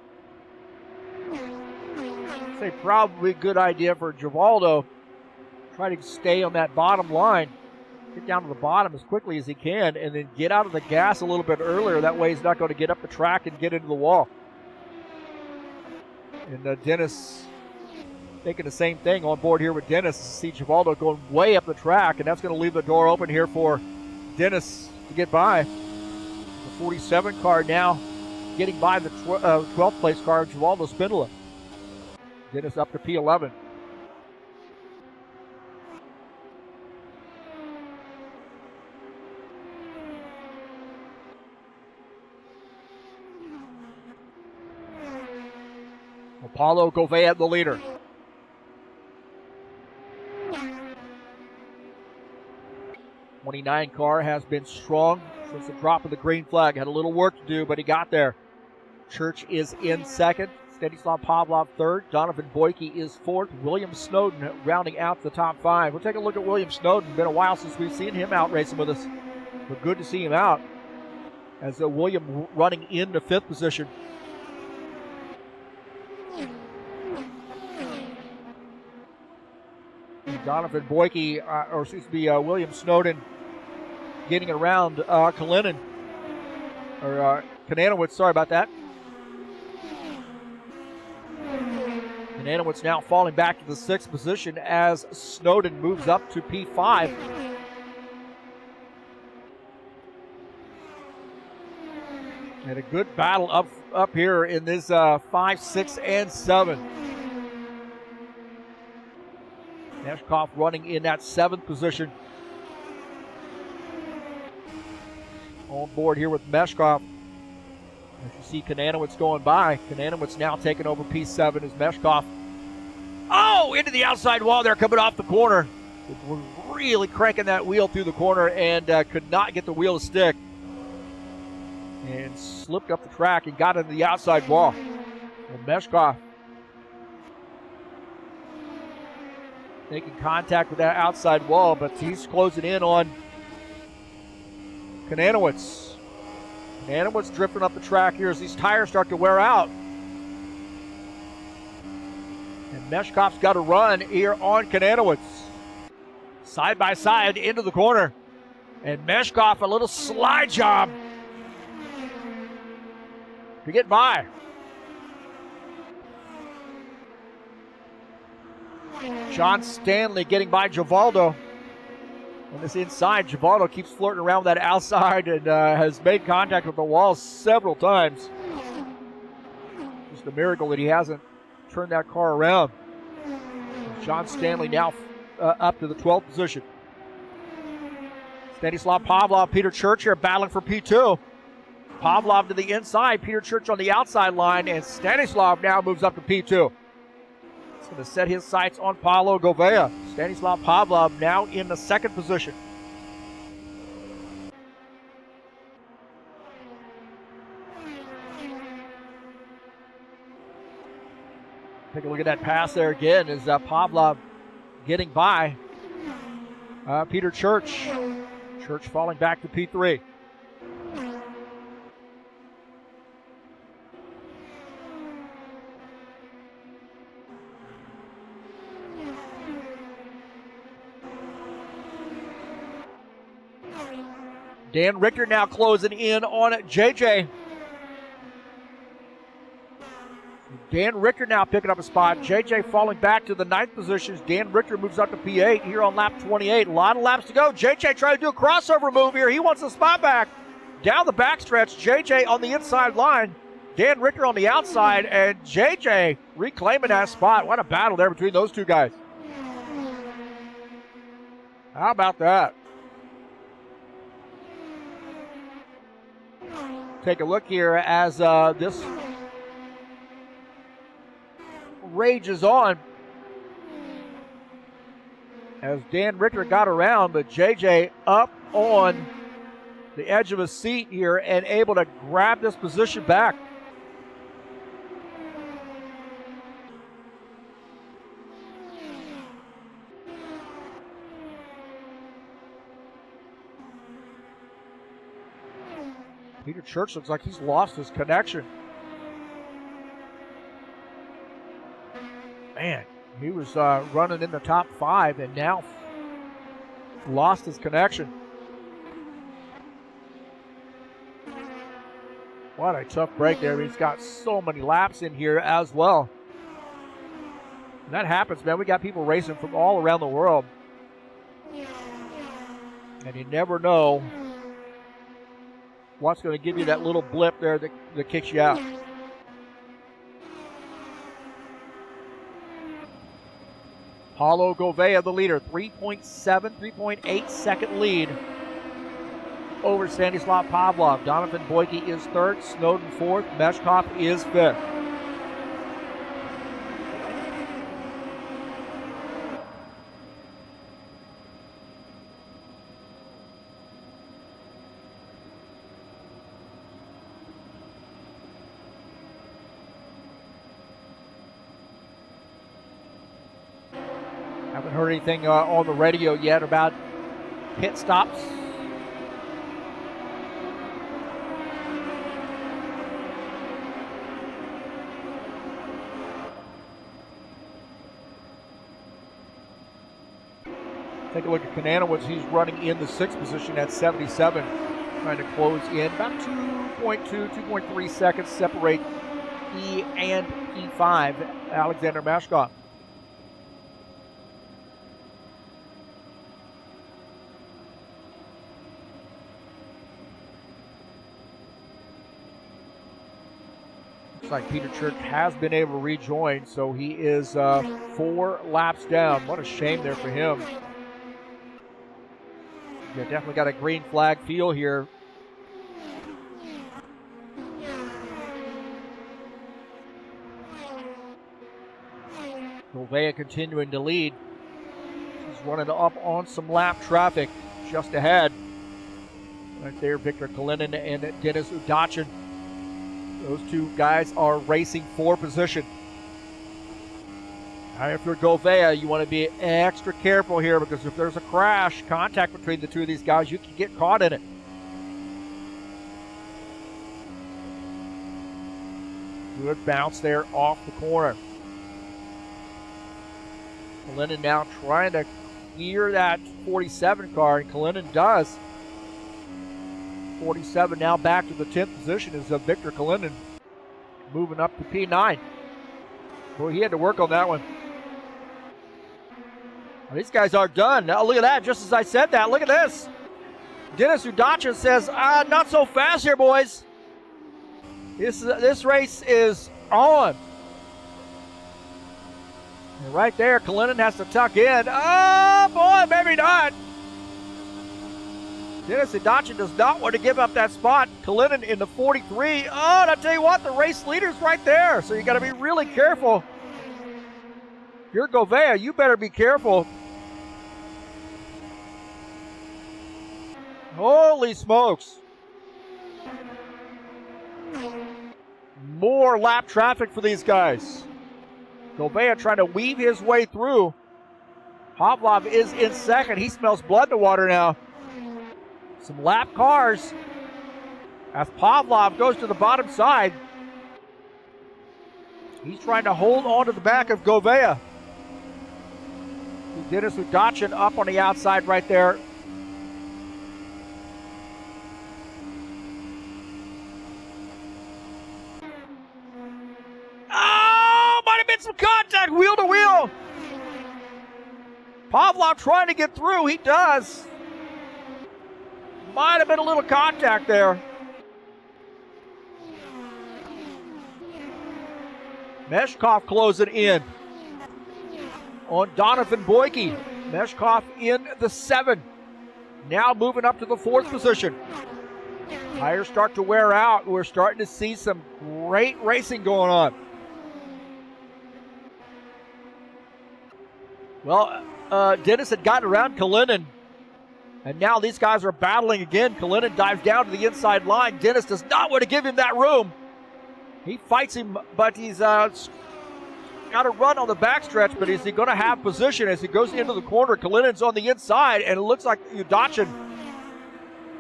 I'd say probably a good idea for Givaldo. Try to stay on that bottom line. Get down to the bottom as quickly as he can and then get out of the gas a little bit earlier. That way he's not going to get up the track and get into the wall. And Dennis thinking the same thing on board here with Dennis. See Givaldo going way up the track, and that's going to leave the door open here for Dennis to get by. The 47 car now getting by the 12th place car, Givaldo Spindola. Dennis up to P11. Paulo Gouveia, the leader. '29 car has been strong since the drop of the green flag. Had a little work to do, but he got there. Church is in second. Stanislav Pavlov third. Donovan Boyke is fourth. William Snowden rounding out the top five. We'll take a look at William Snowden. Been a while since we've seen him out racing with us, but good to see him out. As William running in the fifth position. Donovan Boyke, William Snowden getting around Kalinin, or Kananowicz, sorry about that. Kananowicz now falling back to the sixth position as Snowden moves up to P5. And a good battle up here in this 5, 6, and 7. Meshkoff running in that 7th position. On board here with Meshkoff. As you see Kananowitz going by. Kananowitz now taking over P7 as Meshkoff. Oh, into the outside wall there, coming off the corner. Was really cranking that wheel through the corner and could not get the wheel to stick. And slipped up the track and got into the outside wall. And Meshkoff making contact with that outside wall, but he's closing in on Kananowitz. Kananowitz drifting up the track here as these tires start to wear out. And Meshkoff's got to run here on Kananowitz. Side by side into the corner. And Meshkoff, a little slide job to get by. John Stanley getting by Givaldo. On this inside, Givaldo keeps flirting around with that outside and has made contact with the wall several times. Just a miracle that he hasn't turned that car around. John Stanley now up to the 12th position. Stanislav Pavlov, Peter Church here battling for P2. Pavlov to the inside, Peter Church on the outside line, and Stanislav now moves up to P2. He's going to set his sights on Paulo Gouveia. Stanislav Pavlov now in the 2nd position. Take a look at that pass there again as Pavlov getting by Peter Church. Church falling back to P3. Dan Richter now closing in on JJ. Dan Richter now picking up a spot. JJ falling back to the 9th position. Dan Richter moves up to P8 here on lap 28. A lot of laps to go. JJ trying to do a crossover move here. He wants the spot back. Down the backstretch, JJ on the inside line. Dan Richter on the outside, and JJ reclaiming that spot. What a battle there between those two guys. How about that? Take a look here as this rages on. As Dan Richter got around, but JJ up on the edge of his seat here and able to grab this position back. Peter Church looks like he's lost his connection. Man, he was running in the top 5 and now lost his connection. What a tough break there. He's got so many laps in here as well. And that happens, man. We got people racing from all around the world. And you never know what's going to give you that little blip there that kicks you out. Paulo Gouveia, the leader, 3.8 second lead over Stanislav Pavlov. Donovan Boyke is 3rd, Snowden 4th, Meshkoff is 5th. Haven't heard anything on the radio yet about pit stops. Take a look at Kananowitz. He's running in the 6th position at 77. Trying to close in. About 2.3 seconds separate E and P5, Alexander Meshkoff. Looks like Peter Church has been able to rejoin, so he is 4 laps down. What a shame there for him. Yeah, definitely got a green flag feel here. Gouveia continuing to lead. He's running up on some lap traffic just ahead. Right there, Victor Kalinin and Dennis Udachin. Those two guys are racing for position. Now, if you're Gouveia, you want to be extra careful here, because if there's a crash, contact between the two of these guys, you can get caught in it. Good bounce there off the corner. Kalinin now trying to clear that 47 car, and Kalinin does. 47 now back to the 10th position is Victor Kalinin, moving up to P9. Boy, he had to work on that one. Well, these guys are done. Now look at that, just as I said that, look at this. Dennis Udachin says, not so fast here, boys. This race is on. And right there, Kalinin has to tuck in. Oh, boy, maybe not. Dennis Udachin does not want to give up that spot. Kalinin in the 43. Oh, and I tell you what, the race leader's right there. So you got to be really careful. If you're Gouveia, you better be careful. Holy smokes. More lap traffic for these guys. Gouveia trying to weave his way through. Pavlov is in second. He smells blood in the water now. Some lap cars as Pavlov goes to the bottom side. He's trying to hold on to the back of Gouveia. Dennis Udachin up on the outside right there. Oh, might have been some contact wheel to wheel. Pavlov trying to get through. He does. Might have been a little contact there. Meshkov closing in on Donovan Boyke. Meshkov in the 7. Now moving up to the 4th position. Tires start to wear out. We're starting to see some great racing going on. Well, Dennis had gotten around Kalinin, and now these guys are battling again. Kalinin dives down to the inside line. Dennis does not want to give him that room. He fights him, but he's got to run on the backstretch, but is he going to have position as he goes into the corner? Kalinin's on the inside, and it looks like Udachin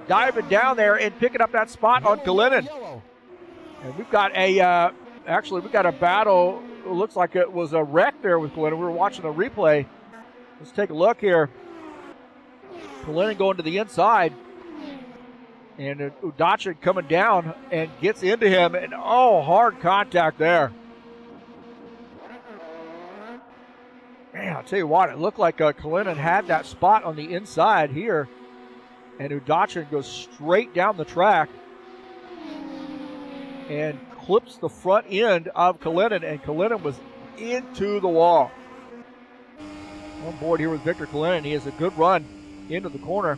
diving down there and picking up that spot on Kalinin. And we've got a battle. It looks like it was a wreck there with Kalinin. We were watching the replay. Let's take a look here. Kalinin going to the inside. And Udachin coming down and gets into him. And, oh, hard contact there. Man, I'll tell you what, it looked like Kalinin had that spot on the inside here. And Udachin goes straight down the track and clips the front end of Kalinin, and Kalinin was into the wall. On board here with Victor Kalinin. He has a good run into the corner.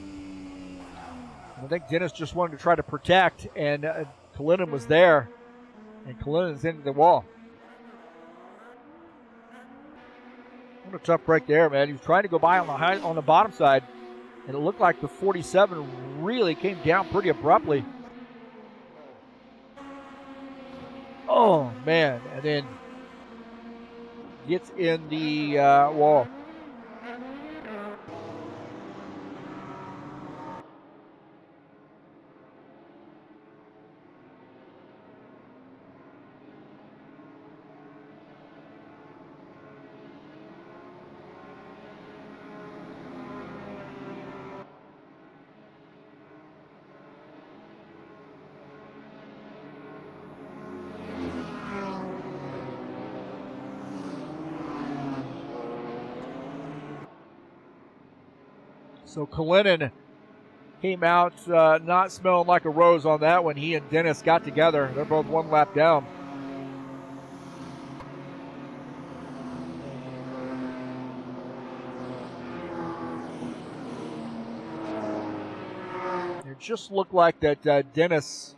I think Dennis just wanted to try to protect, and Kalinin was there, and Kalinin's into the wall. What a tough break there, man. He was trying to go by on the bottom side, and it looked like the 47 really came down pretty abruptly. Oh, man. And then gets in the wall. So Kalinin came out not smelling like a rose on that one. He and Dennis got together. They're both one lap down. just looked like that Dennis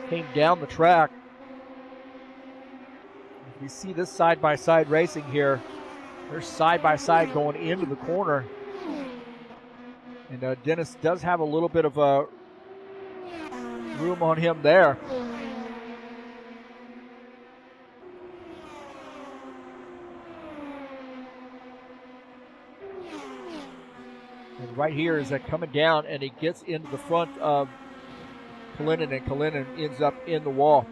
came down the track. You see this side-by-side racing here. They're side-by-side going into the corner. And Dennis does have a little bit of room on him there. And right here is that coming down, and he gets into the front of Kalinin, and Kalinin ends up in the wall.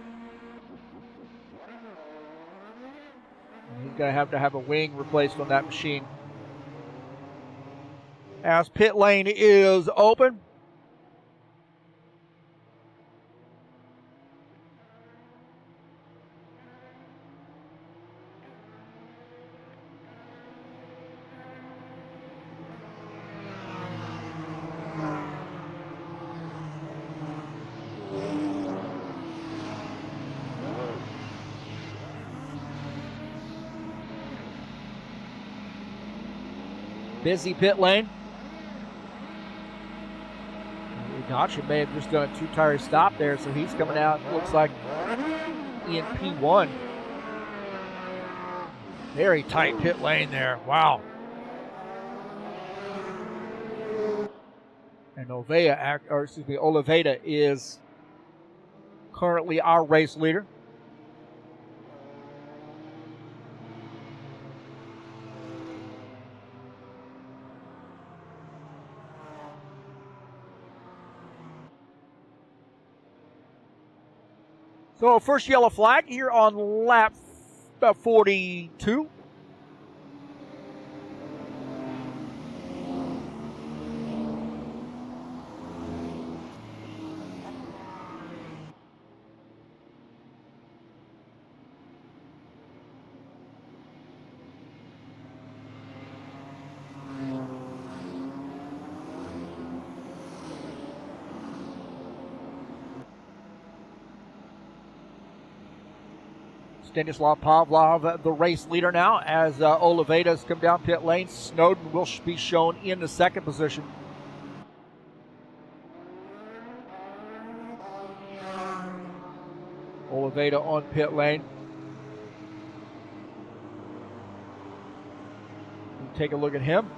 And he's going to have a wing replaced on that machine. As pit lane is open. Busy pit lane. Gotcha may have just done a two-tire stop there, so he's coming out, looks like, in P1. Very tight pit lane there. Wow. And Oliveira is currently our race leader. So first yellow flag here on lap 42. Stanislav Pavlov, the race leader now, as Oliveira's come down pit lane. Snowden will be shown in the second position. Oliveira on pit lane. Take a look at him.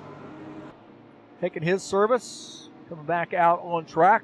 Taking his service, coming back out on track.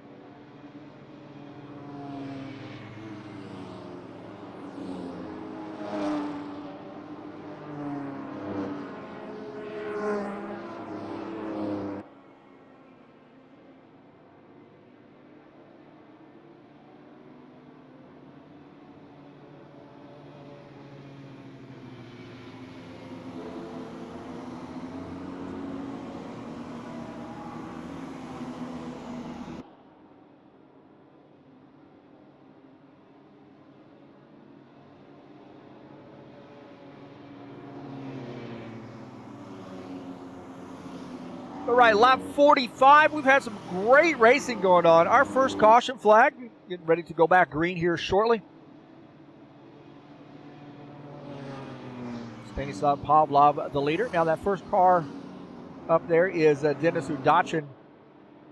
All right, lap 45. We've had some great racing going on. Our first caution flag, getting ready to go back green here shortly. Stanislav Pavlov, the leader. Now that first car up there is Denis Udachin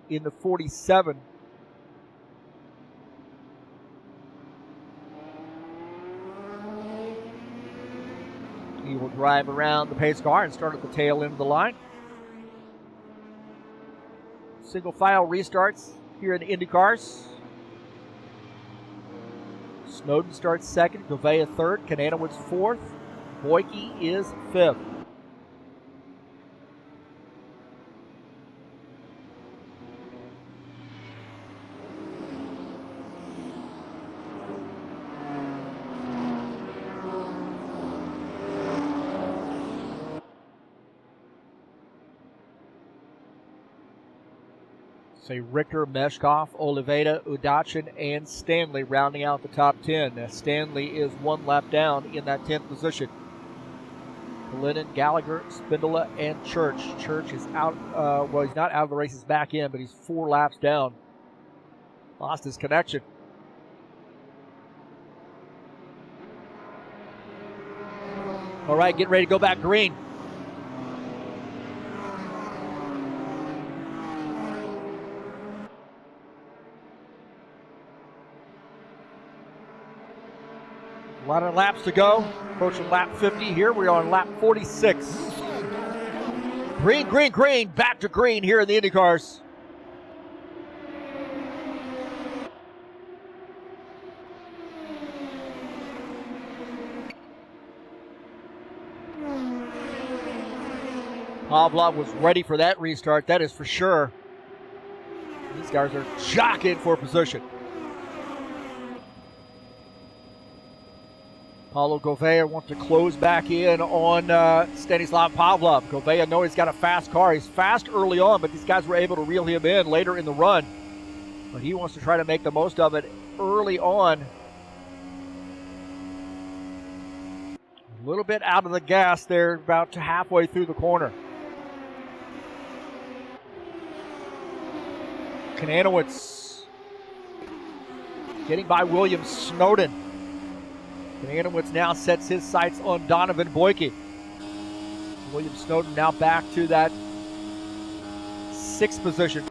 in the 47. He will drive around the pace car and start at the tail end of the line. Single file restarts here in the IndyCars. Snowden starts second, Gouveia third, Kananowicz fourth, Boyke is fifth. Say Richter, Meshkov, Oliveira, Udachin, and Stanley rounding out the top 10. Now Stanley is one lap down in that 10th position. Kalinin, Gallagher, Spindola, and Church. Church is out, well, he's not out of the race, he's back in, but he's 4 laps down. Lost his connection. All right, getting ready to go back green. lot of laps to go. Approaching lap 50 here. We're on lap 46. Green, green, green. Back to green here in the IndyCars. Pavlov was ready for that restart, that is for sure. These guys are jockeying for position. Paulo Gouveia wants to close back in on Stanislav Pavlov. Gouveia knows he's got a fast car. He's fast early on, but these guys were able to reel him in later in the run. But he wants to try to make the most of it early on. A little bit out of the gas there, about halfway through the corner. Kananowicz getting by William Snowden. Kananowicz now sets his sights on Donovan Boyke. William Snowden now back to that 6th position.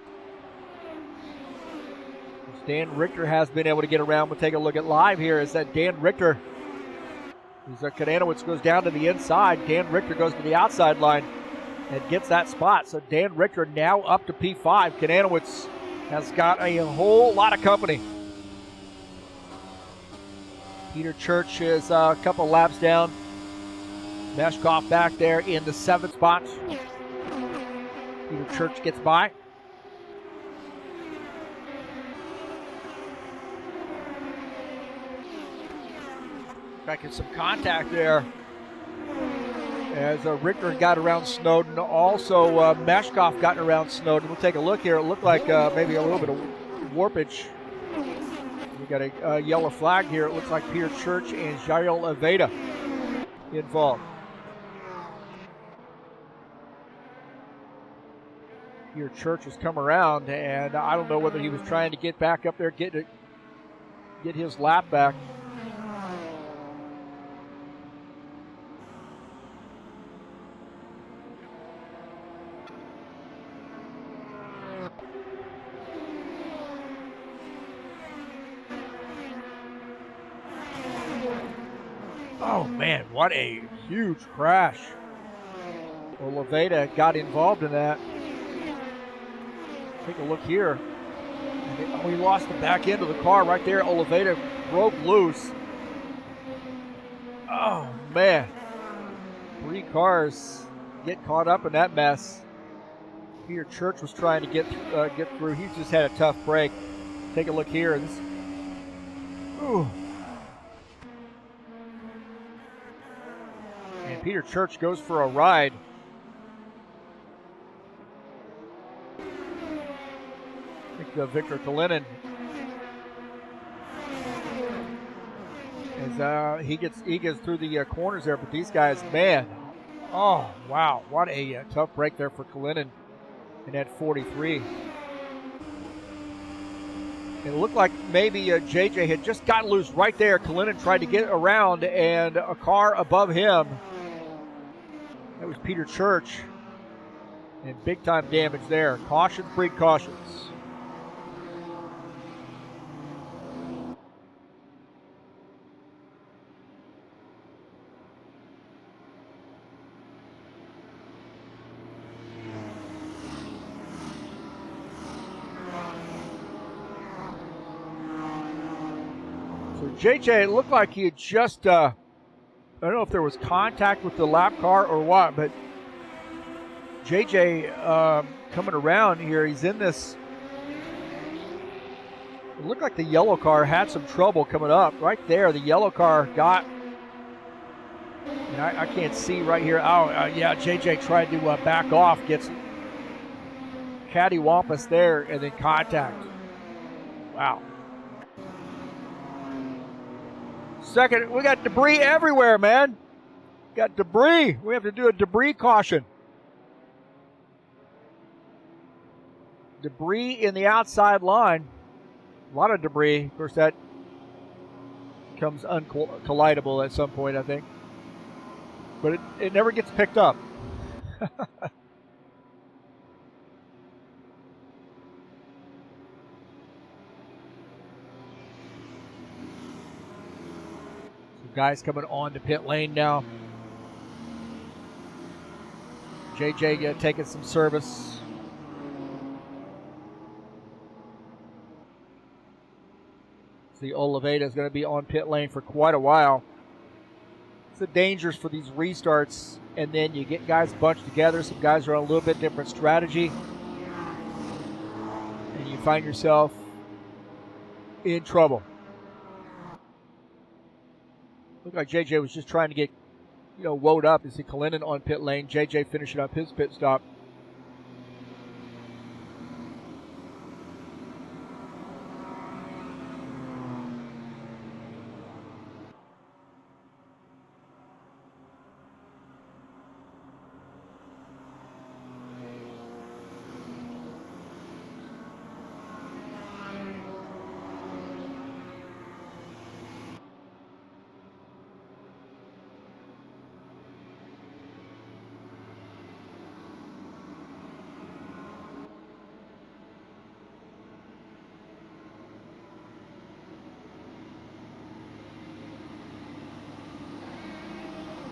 Dan Richter has been able to get around. We'll take a look at live here. Is that Dan Richter, Kananowicz goes down to the inside. Dan Richter goes to the outside line and gets that spot. So Dan Richter now up to P5. Kananowicz has got a whole lot of company. Peter Church is a couple laps down. Meshkov back there in the 7th spot. Peter Church gets by. Back in some contact there as Richter got around Snowden. Also, Meshkov got around Snowden. We'll take a look here. It looked like maybe a little bit of warpage. We got a yellow flag here. It looks like Peter Church and Jairo Aveda involved. Peter Church has come around, and I don't know whether he was trying to get back up there, get his lap back. Oh man, what a huge crash. Well, Leveda got involved in that. Take a look here. We lost the back end of the car right there. Oliveda broke loose. Oh man. 3 cars get caught up in that mess. Peter Church was trying to get through. He just had a tough break. Take a look here. And Peter Church goes for a ride. I think Victor Kalinin, as he gets through the corners there, but these guys, man, oh wow, what a tough break there for Kalinin in that 43. It looked like maybe JJ had just gotten loose right there. Kalinin tried to get around, and a car above him. That was Peter Church, and big time damage there. Cautions breed cautions. JJ, it looked like he had just, I don't know if there was contact with the lap car or what, but JJ coming around here, he's in this, it looked like the yellow car had some trouble coming up. Right there, the yellow car got, and I can't see right here. Oh, yeah, JJ tried to back off, gets cattywampus there, and then contact. Wow. Second, we got debris everywhere, man. Got debris. We have to do a debris caution. Debris in the outside line. A lot of debris. Of course, that becomes uncollidable at some point, I think. But it never gets picked up. guys coming on to pit lane now. JJ taking some service. See, Oliveira is going to be on pit lane for quite a while. It's the dangers for these restarts, and then you get guys bunched together. Some guys are on a little bit different strategy, and you find yourself in trouble. Looked like JJ was just trying to get, woed up. You see Kalinin on pit lane. JJ finishing up his pit stop.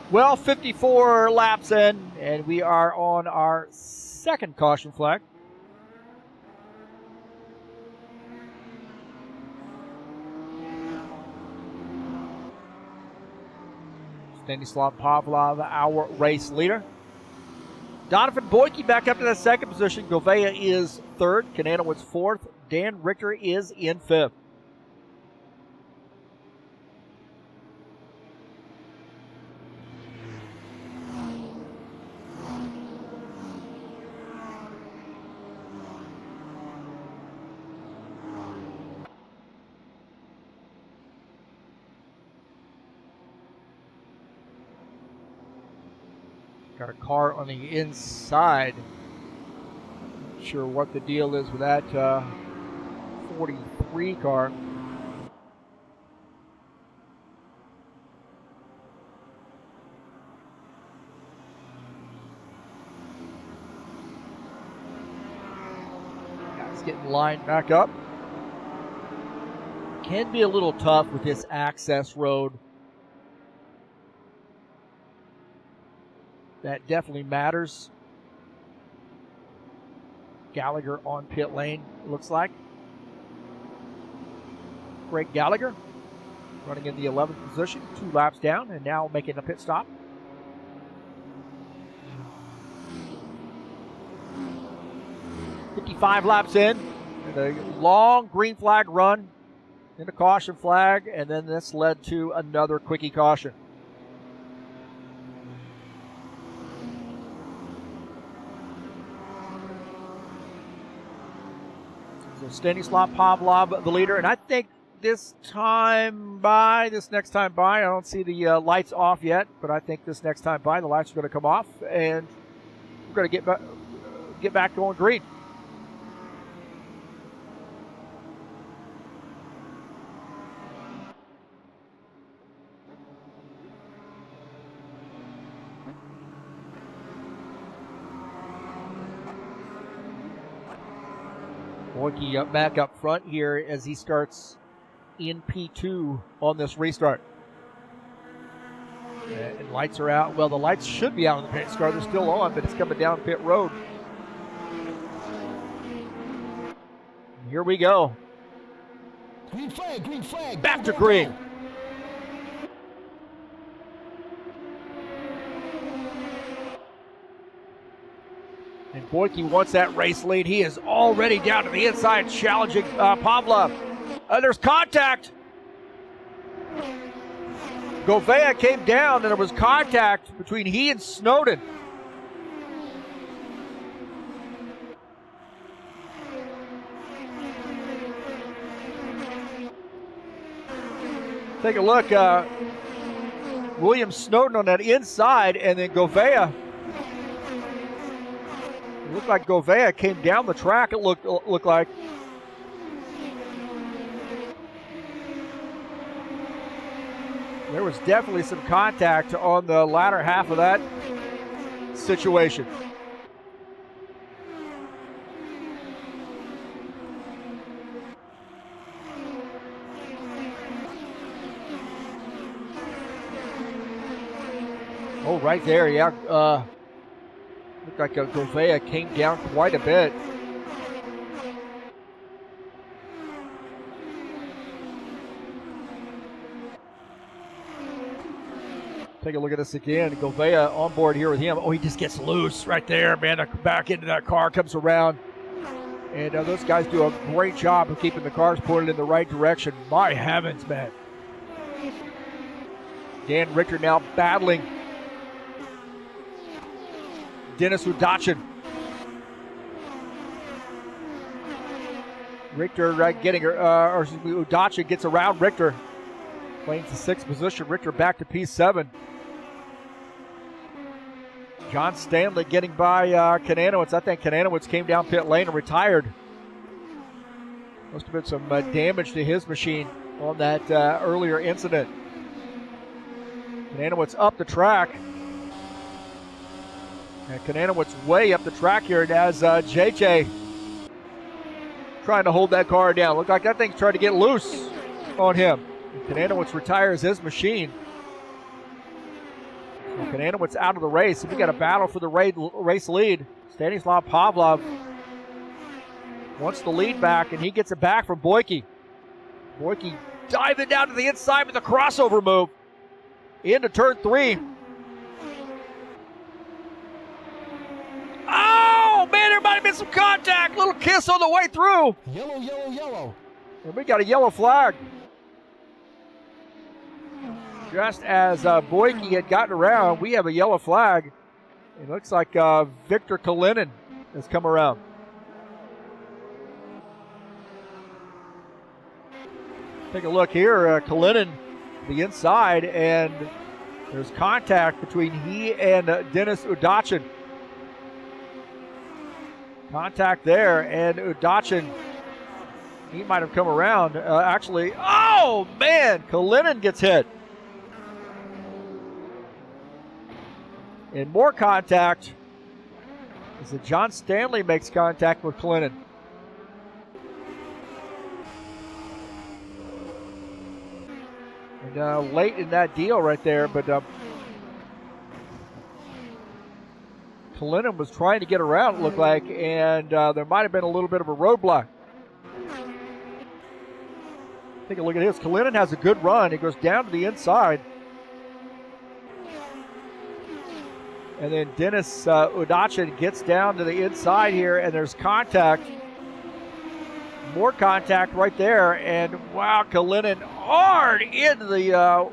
Well, 54 laps in, and we are on our second caution flag. Stanislav Pavlov, our race leader. Donovan Boyke back up to that second position. Govea is third. Canano was fourth. Dan Richter is in fifth. Got a car on the inside. Not sure what the deal is with that 43 car. Guys getting lined back up. Can be a little tough with this access road. That definitely matters. Gallagher on pit lane, it looks like. Greg Gallagher running in the 11th position, 2 laps down, and now making a pit stop. "55 laps in, and a long green flag run, then a caution flag, and then this led to another quickie caution. So Stanislav Pavlov, the leader, and I think this next time by, I don't see the lights off yet, but I think this next time by, the lights are going to come off, and we're going to get back going green. Boyke back up front here as he starts in P2 on this restart. And lights are out. Well, the lights should be out on the paint car. They're still on, but it's coming down pit road. Here we go. Green flag, green flag. Back to green. And Boyke wants that race lead. He is already down to the inside, challenging Pavlov. There's contact. Govea came down, and there was contact between he and Snowden. Take a look. William Snowden on that inside, and then Govea. It looked like Govea came down the track, it looked like. There was definitely some contact on the latter half of that situation. Oh, right there, yeah. Looked like Gouveia came down quite a bit. Take a look at this again. Gouveia on board here with him. Oh, he just gets loose right there, man. Back into that car, comes around. And those guys do a great job of keeping the cars pointed in the right direction. My heavens, man. Dan Richter now battling Dennis Udachin. Richter Udachin gets around Richter. Claims the 6th position. Richter back to P7. John Stanley getting by Kananowicz. I think Kananowicz came down pit lane and retired. Must have been some damage to his machine on that earlier incident. Kananowicz up the track. And Kananowicz way up the track here. And as JJ trying to hold that car down. Looked like that thing's trying to get loose on him. And Kananowicz retires his machine. Kananowicz out of the race. We got a battle for the race lead. Stanislav Pavlov wants the lead back, and he gets it back from Boyke. Boyke diving down to the inside with a crossover move into turn 3. Oh, man, there might have been some contact. Little kiss on the way through. Yellow, yellow, yellow. And we got a yellow flag. Just as Boyke had gotten around, we have a yellow flag. It looks like Victor Kalinin has come around. Take a look here, Kalinin, the inside, and there's contact between he and Dennis Udachin. Contact there, and Udachin, he might have come around. Actually, oh man, Kalinin gets hit. And more contact as John Stanley makes contact with Kalinin. And late in that deal right there, but Kalinin was trying to get around, it looked like, and there might have been a little bit of a roadblock. Take a look at this. Kalinin has a good run. He goes down to the inside. And then Dennis Udachin gets down to the inside here, and there's contact. More contact right there, and wow, Kalinin hard into the,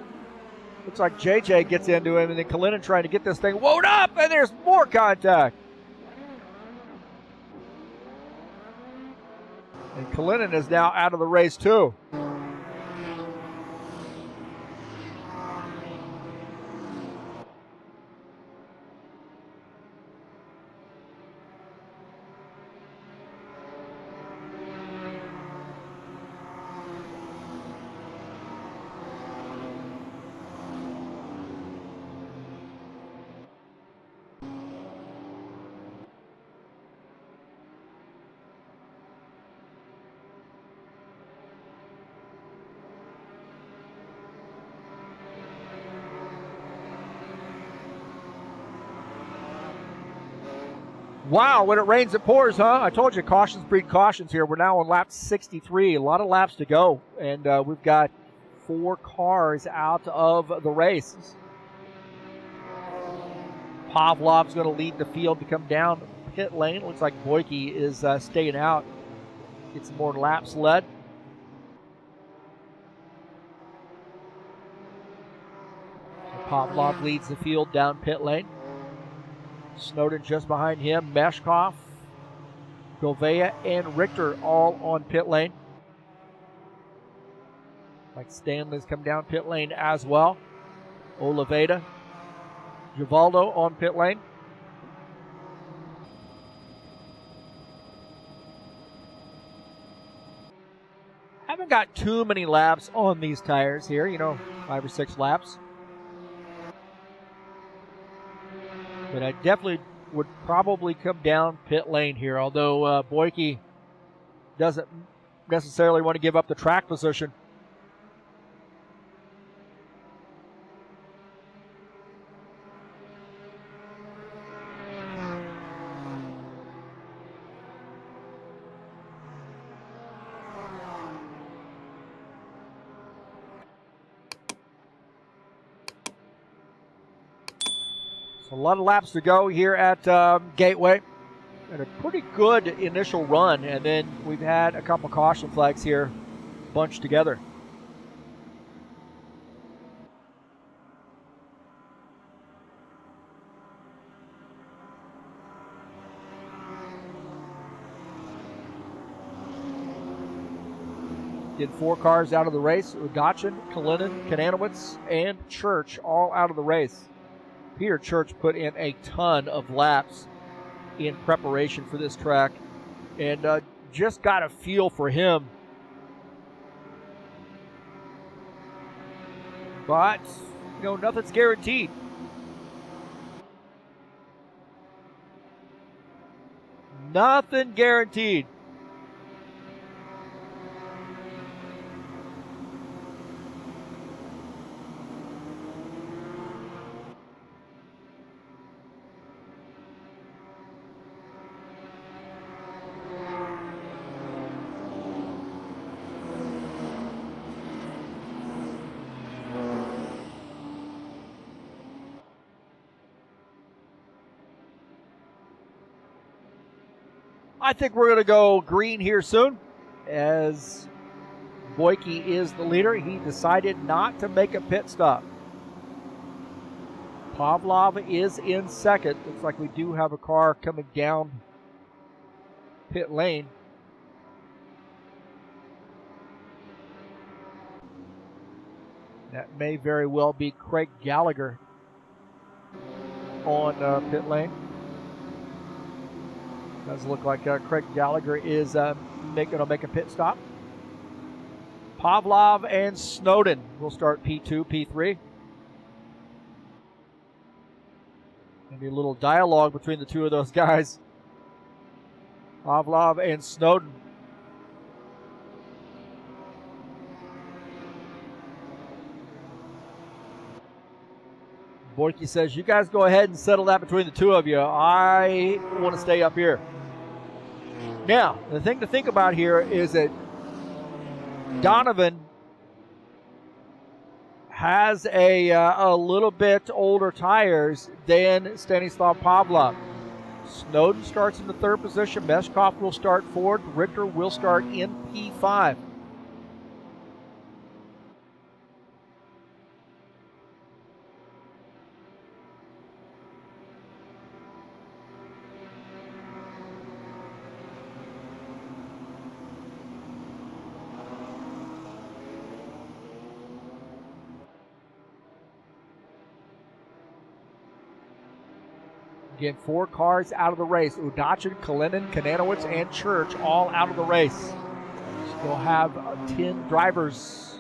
looks like JJ gets into him, and then Kalinin trying to get this thing wound up, and there's more contact. And Kalinin is now out of the race too. Wow, when it rains, it pours, huh? I told you, cautions breed cautions here. We're now on lap 63. A lot of laps to go, and we've got 4 cars out of the race. Pavlov's going to lead the field to come down pit lane. Looks like Boyke is staying out. Get some more laps led. Pavlov leads the field down pit lane. Snowden just behind him. Meshkov, Gouveia, and Richter all on pit lane. Like Stanley's come down pit lane as well. Oliveira, Givaldo on pit lane. Haven't got too many laps on these tires here, 5 or 6 laps. But I definitely would probably come down pit lane here, although Boyke doesn't necessarily want to give up the track position. A lot of laps to go here at Gateway. And a pretty good initial run, and then we've had a couple caution flags here bunched together. Did 4 cars out of the race. Udachin, Kalinin, Kananowitz, and Church all out of the race. Peter Church put in a ton of laps in preparation for this track, and just got a feel for him. But, you know, nothing's guaranteed. Nothing guaranteed. I think we're going to go green here soon, as Boyke is the leader. He decided not to make a pit stop. Pavlov is in second. Looks like we do have a car coming down pit lane. That may very well be Craig Gallagher on pit lane. Does look like Craig Gallagher is going to make a pit stop. Pavlov and Snowden will start P2, P3. Maybe a little dialogue between the two of those guys. Pavlov and Snowden. Boyke says, you guys go ahead and settle that between the two of you. I want to stay up here. Now, the thing to think about here is that Donovan has a little bit older tires than Stanislav Pavlov. Snowden starts in the 3rd position. Meshkov will start 4th. Richter will start in P5. Again, 4 cars out of the race. Udachin, Kalinin, Kananowitz, and Church all out of the race. Still have 10 drivers.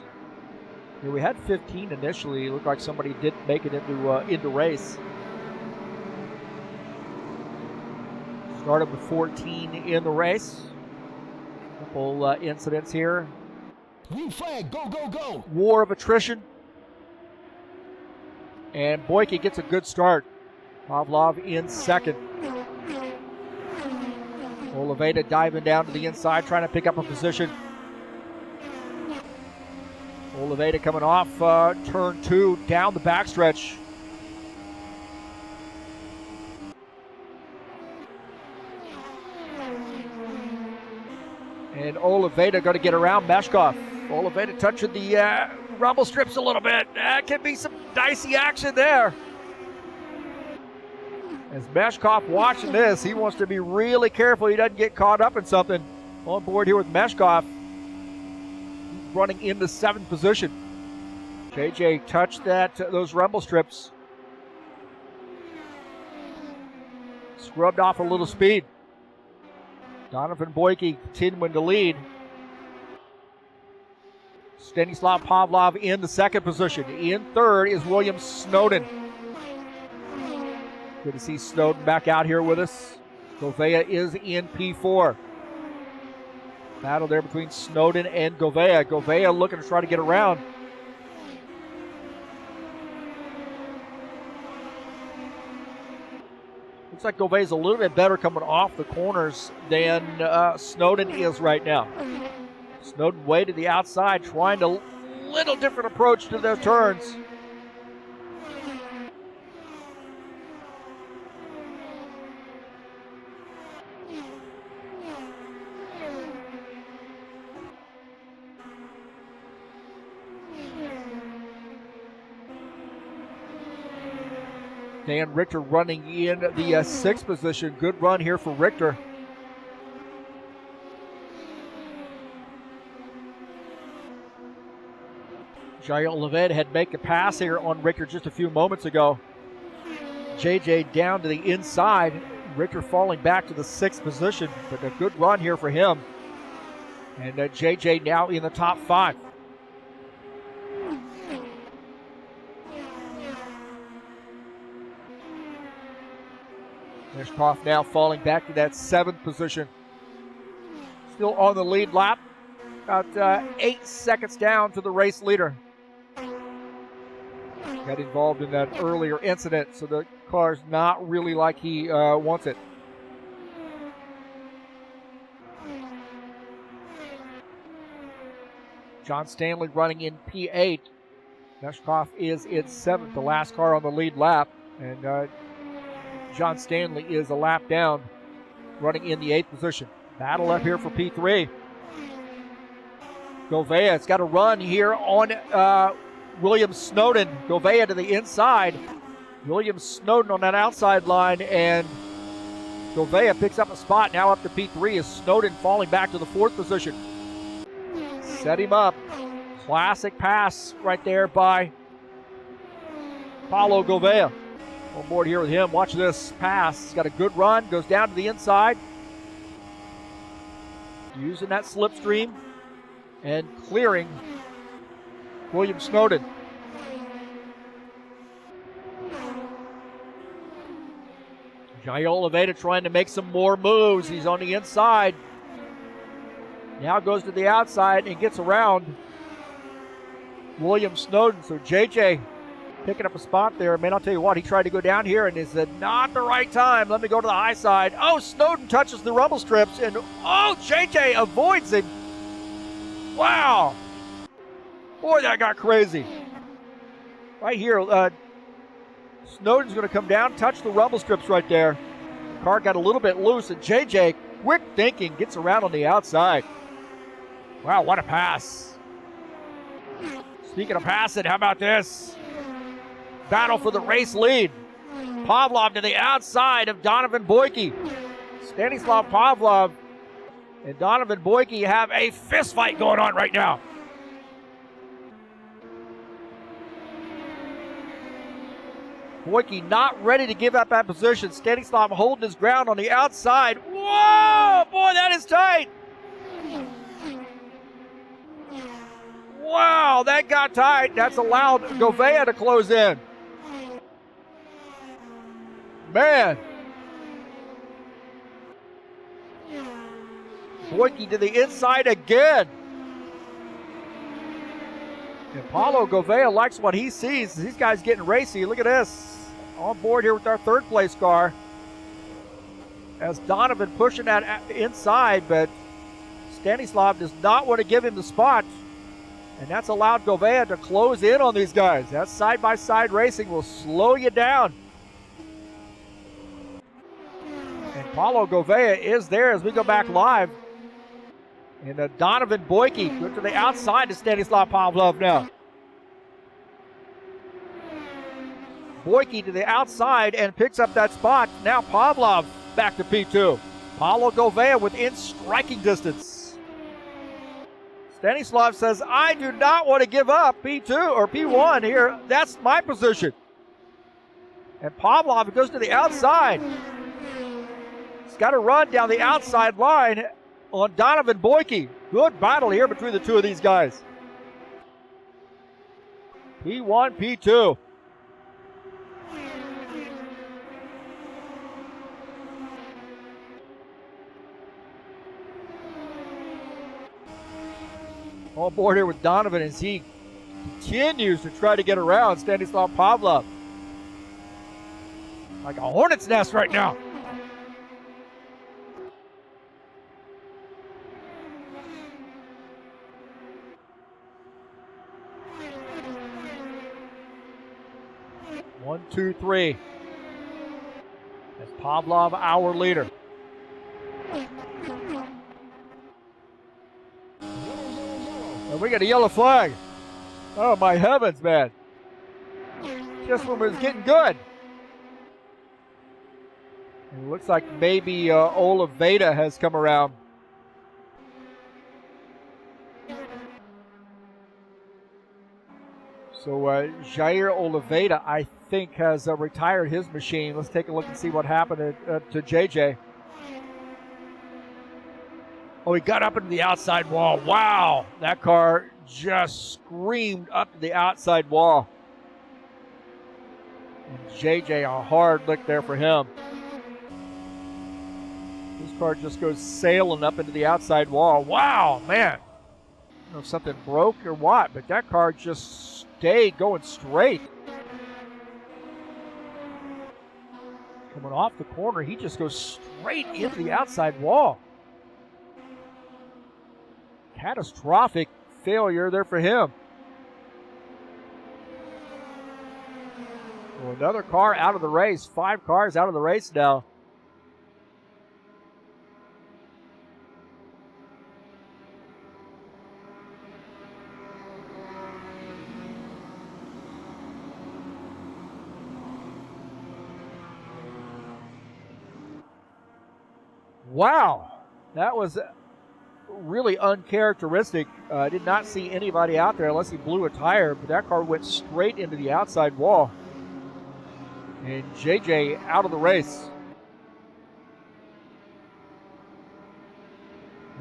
Here we had 15 initially. It looked like somebody didn't make it into race. Started with 14 in the race. Couple incidents here. Green flag, go, go, go. War of attrition. And Boyke gets a good start. Pavlov in second. Oliveira diving down to the inside, trying to pick up a position. Oliveira coming off turn 2 down the backstretch. And Oliveira going to get around Meshkov. Oliveira touching the rumble strips a little bit. That can be some dicey action there. As Meshkov watching this, he wants to be really careful he doesn't get caught up in something. On board here with Meshkov, running in the 7th position. JJ touched those rumble strips. Scrubbed off a little speed. Donovan Boyke continuing to lead. Stanislav Pavlov in the 2nd position. In 3rd is William Snowden. Good to see Snowden back out here with us. Govea is in P4. Battle there between Snowden and Govea. Govea looking to try to get around. Looks like Govea's a little bit better coming off the corners than Snowden is right now. Snowden way to the outside, trying a little different approach to those turns. Dan Richter running in the sixth position. Good run here for Richter. Jael Leved had make a pass here on Richter just a few moments ago. JJ down to the inside. Richter falling back to the sixth position, but a good run here for him. And JJ now in the top 5. Meshkoff now falling back to that 7th position. Still on the lead lap. About 8 seconds down to the race leader. Got involved in that earlier incident, so the car's not really like he wants it. John Stanley running in P8. Meshkoff is in 7th, the last car on the lead lap. And John Stanley is a lap down, running in the 8th position. Battle up here for P3. Govea's got a run here on William Snowden. Govea to the inside. William Snowden on that outside line, and Govea picks up a spot. Now up to P3 is Snowden falling back to the 4th position. Set him up. Classic pass right there by Paulo Govea. On board here with him. Watch this pass. He's got a good run. Goes down to the inside. Using that slipstream and clearing William Snowden. Jael Leveda trying to make some more moves. He's on the inside. Now goes to the outside and gets around William Snowden. So JJ picking up a spot there. Man, I'll tell you what, he tried to go down here and he said, not the right time. Let me go to the high side. Oh, Snowden touches the rumble strips, and oh, JJ avoids him. Wow. Boy, that got crazy. Right here, Snowden's going to come down, touch the rumble strips right there. The car got a little bit loose, and JJ, quick thinking, gets around on the outside. Wow, what a pass. Speaking of passing, how about this? Battle for the race lead. Pavlov to the outside of Donovan Boyke. Stanislav Pavlov and Donovan Boyke have a fist fight going on right now. Boyke not ready to give up that position. Stanislav holding his ground on the outside. Whoa, boy, that is tight. Wow, that got tight. That's allowed Govea to close in. Man. Boyke to the inside again. And Paulo Govea likes what he sees. These guys getting racy. Look at this. On board here with our 3rd place car. As Donovan pushing that inside, but Stanislav does not want to give him the spot. And that's allowed Govea to close in on these guys. That side-by-side racing will slow you down. And Paulo Govea is there as we go back live. And Donovan Boyke goes to the outside to Stanislav Pavlov now. Boyke to the outside and picks up that spot. Now Pavlov back to P2. Paulo Govea within striking distance. Stanislav says, I do not want to give up P2 or P1 here. That's my position. And Pavlov goes to the outside. He's got to run down the outside line on Donovan Boyke. Good battle here between the two of these guys. P1, P2. On board here with Donovan as he continues to try to get around Stanislav Pavlov. Like a hornet's nest right now. One, two, three. That's Pavlov, our leader. And we got a yellow flag. Oh, my heavens, man. Just when it was getting good. Looks like maybe Oliveira has come around. So Jair Oliveira, I think, has retired his machine. Let's take a look and see what happened to JJ. Oh, he got up into the outside wall. Wow, that car just screamed up to the outside wall. And JJ, a hard lick there for him. This car just goes sailing up into the outside wall. Wow, man. I don't know if something broke or what, but that car just stayed going straight. Coming off the corner, he just goes straight into the outside wall. Catastrophic failure there for him. Well, another car out of the race. 5 cars out of the race now. Wow, that was really uncharacteristic. I did not see anybody out there unless he blew a tire, but that car went straight into the outside wall. And JJ out of the race.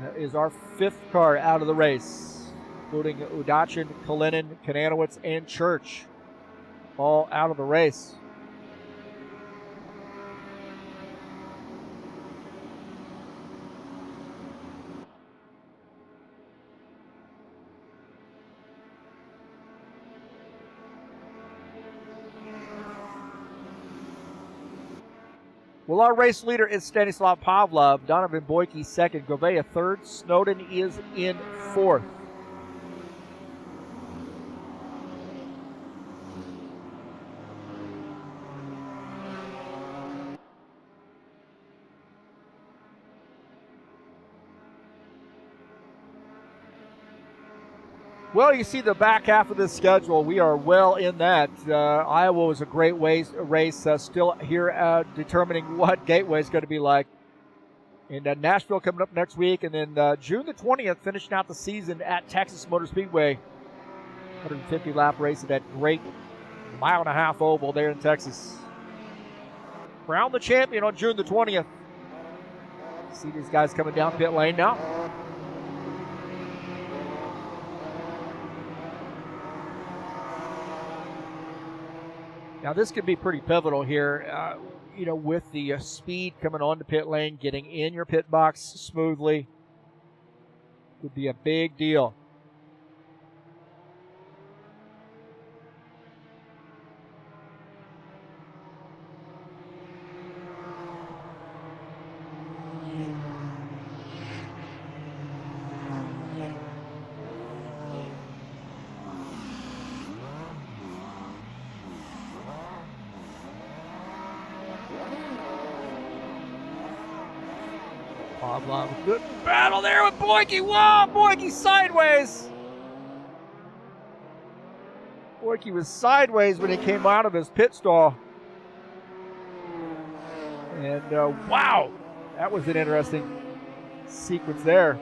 That is our 5th car out of the race, including Udachin, Kalinin, Kananowicz, and Church, all out of the race. Well, our race leader is Stanislav Pavlov, Donovan Boyke second, Govea third, Snowden is in 4th. Well, you see the back half of this schedule. We are well in that. Iowa was a great race, still here determining what Gateway is going to be like. And Nashville coming up next week. And then June the 20th, finishing out the season at Texas Motor Speedway. 150-lap race at that great 1.5-mile oval there in Texas. Crown the champion on June the 20th. See these guys coming down pit lane now. Now, this could be pretty pivotal here, with the speed coming onto pit lane, getting in your pit box smoothly. Would be a big deal. Good battle there with Boyke. Wow, Boyke sideways. Boyke was sideways when he came out of his pit stall. And wow, that was an interesting sequence there.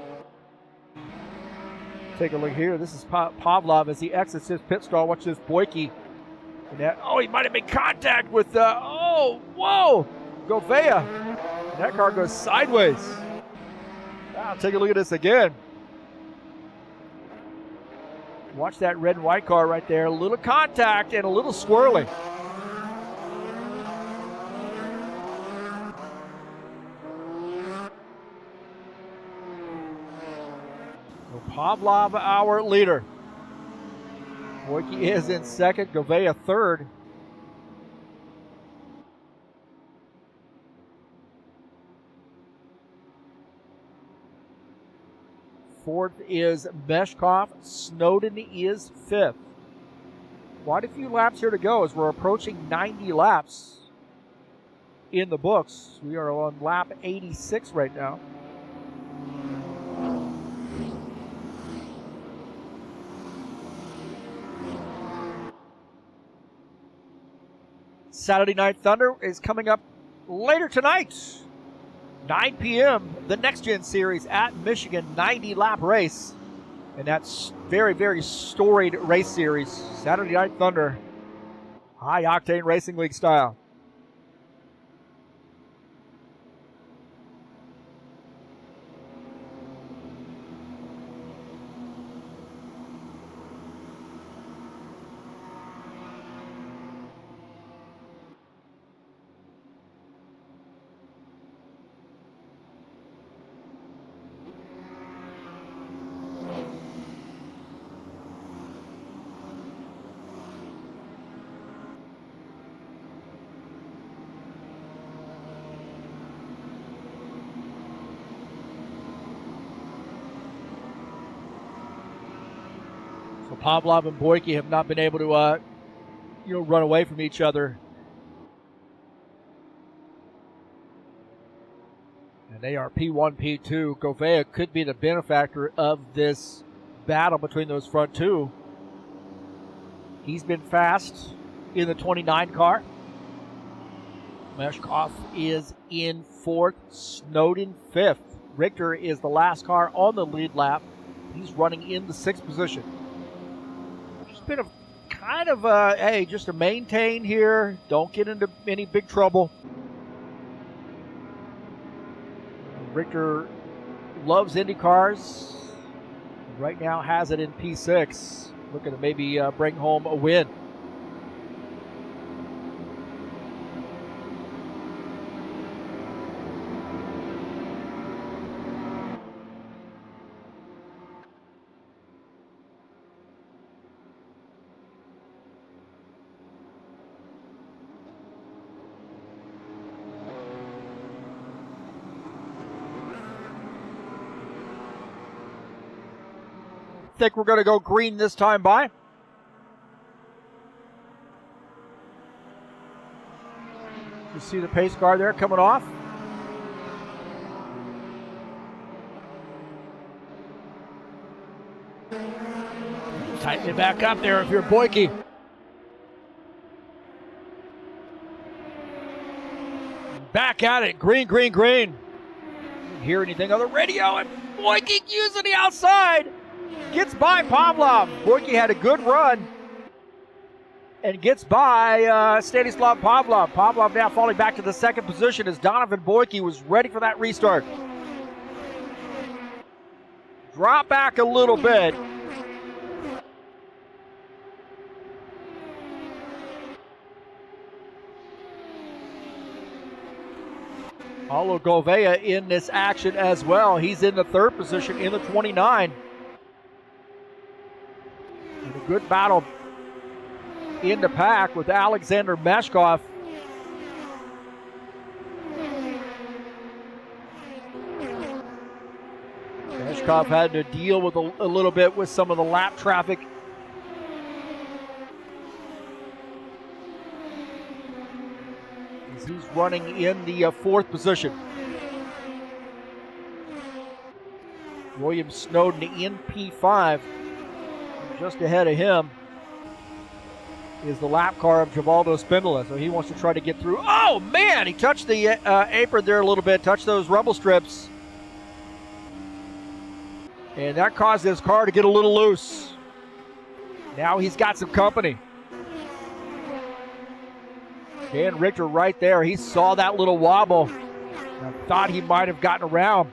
Take a look here. This is Pavlov as he exits his pit stall. Watch this, Boyke. And he might have made contact with, whoa, Govea. And that car goes sideways. Wow, take a look at this again. Watch that red and white car right there. A little contact and a little swirly. So Pavlov, our leader. Boyke is in second, Govea third. Fourth is Meshkov. Snowden is 5th. Quite a few laps here to go as we're approaching 90 laps in the books. We are on lap 86 right now. Saturday Night Thunder is coming up later tonight, 9 p.m., the Next Gen Series at Michigan, 90-lap race. And that's very, very storied race series. Saturday Night Thunder, high octane racing league style. So Pavlov and Boyke have not been able to, run away from each other. And they are P1, P2. Gouveia could be the benefactor of this battle between those front two. He's been fast in the 29 car. Meshkov is in 4th, Snowden 5th. Richter is the last car on the lead lap. He's running in the 6th position. Just been a kind of hey, just to maintain here. Don't get into any big trouble. Richter loves Indy cars. Right now has it in P6. Looking to maybe bring home a win. Think we're going to go green this time by. You see the pace car there coming off. Tighten it back up there if you're Boyke. Back at it. Green, green, green. Didn't hear anything on the radio, and Boyke using the outside. Gets by Pavlov. Boyke had a good run and gets by Stanislav Pavlov. Pavlov now falling back to the 2nd position as Donovan Boyke was ready for that restart. Drop back a little bit. Paulo Gouveia in this action as well. He's in the 3rd position in the 29. And a good battle in the pack with Alexander Meshkov. Meshkov had to deal with a little bit with some of the lap traffic. As he's running in the 4th position. William Snowden in P5. Just ahead of him is the lap car of Givaldo Spindola, so he wants to try to get through. Oh, man! He touched the apron there a little bit, touched those rumble strips. And that caused his car to get a little loose. Now he's got some company. Dan Richter right there. He saw that little wobble and thought he might have gotten around.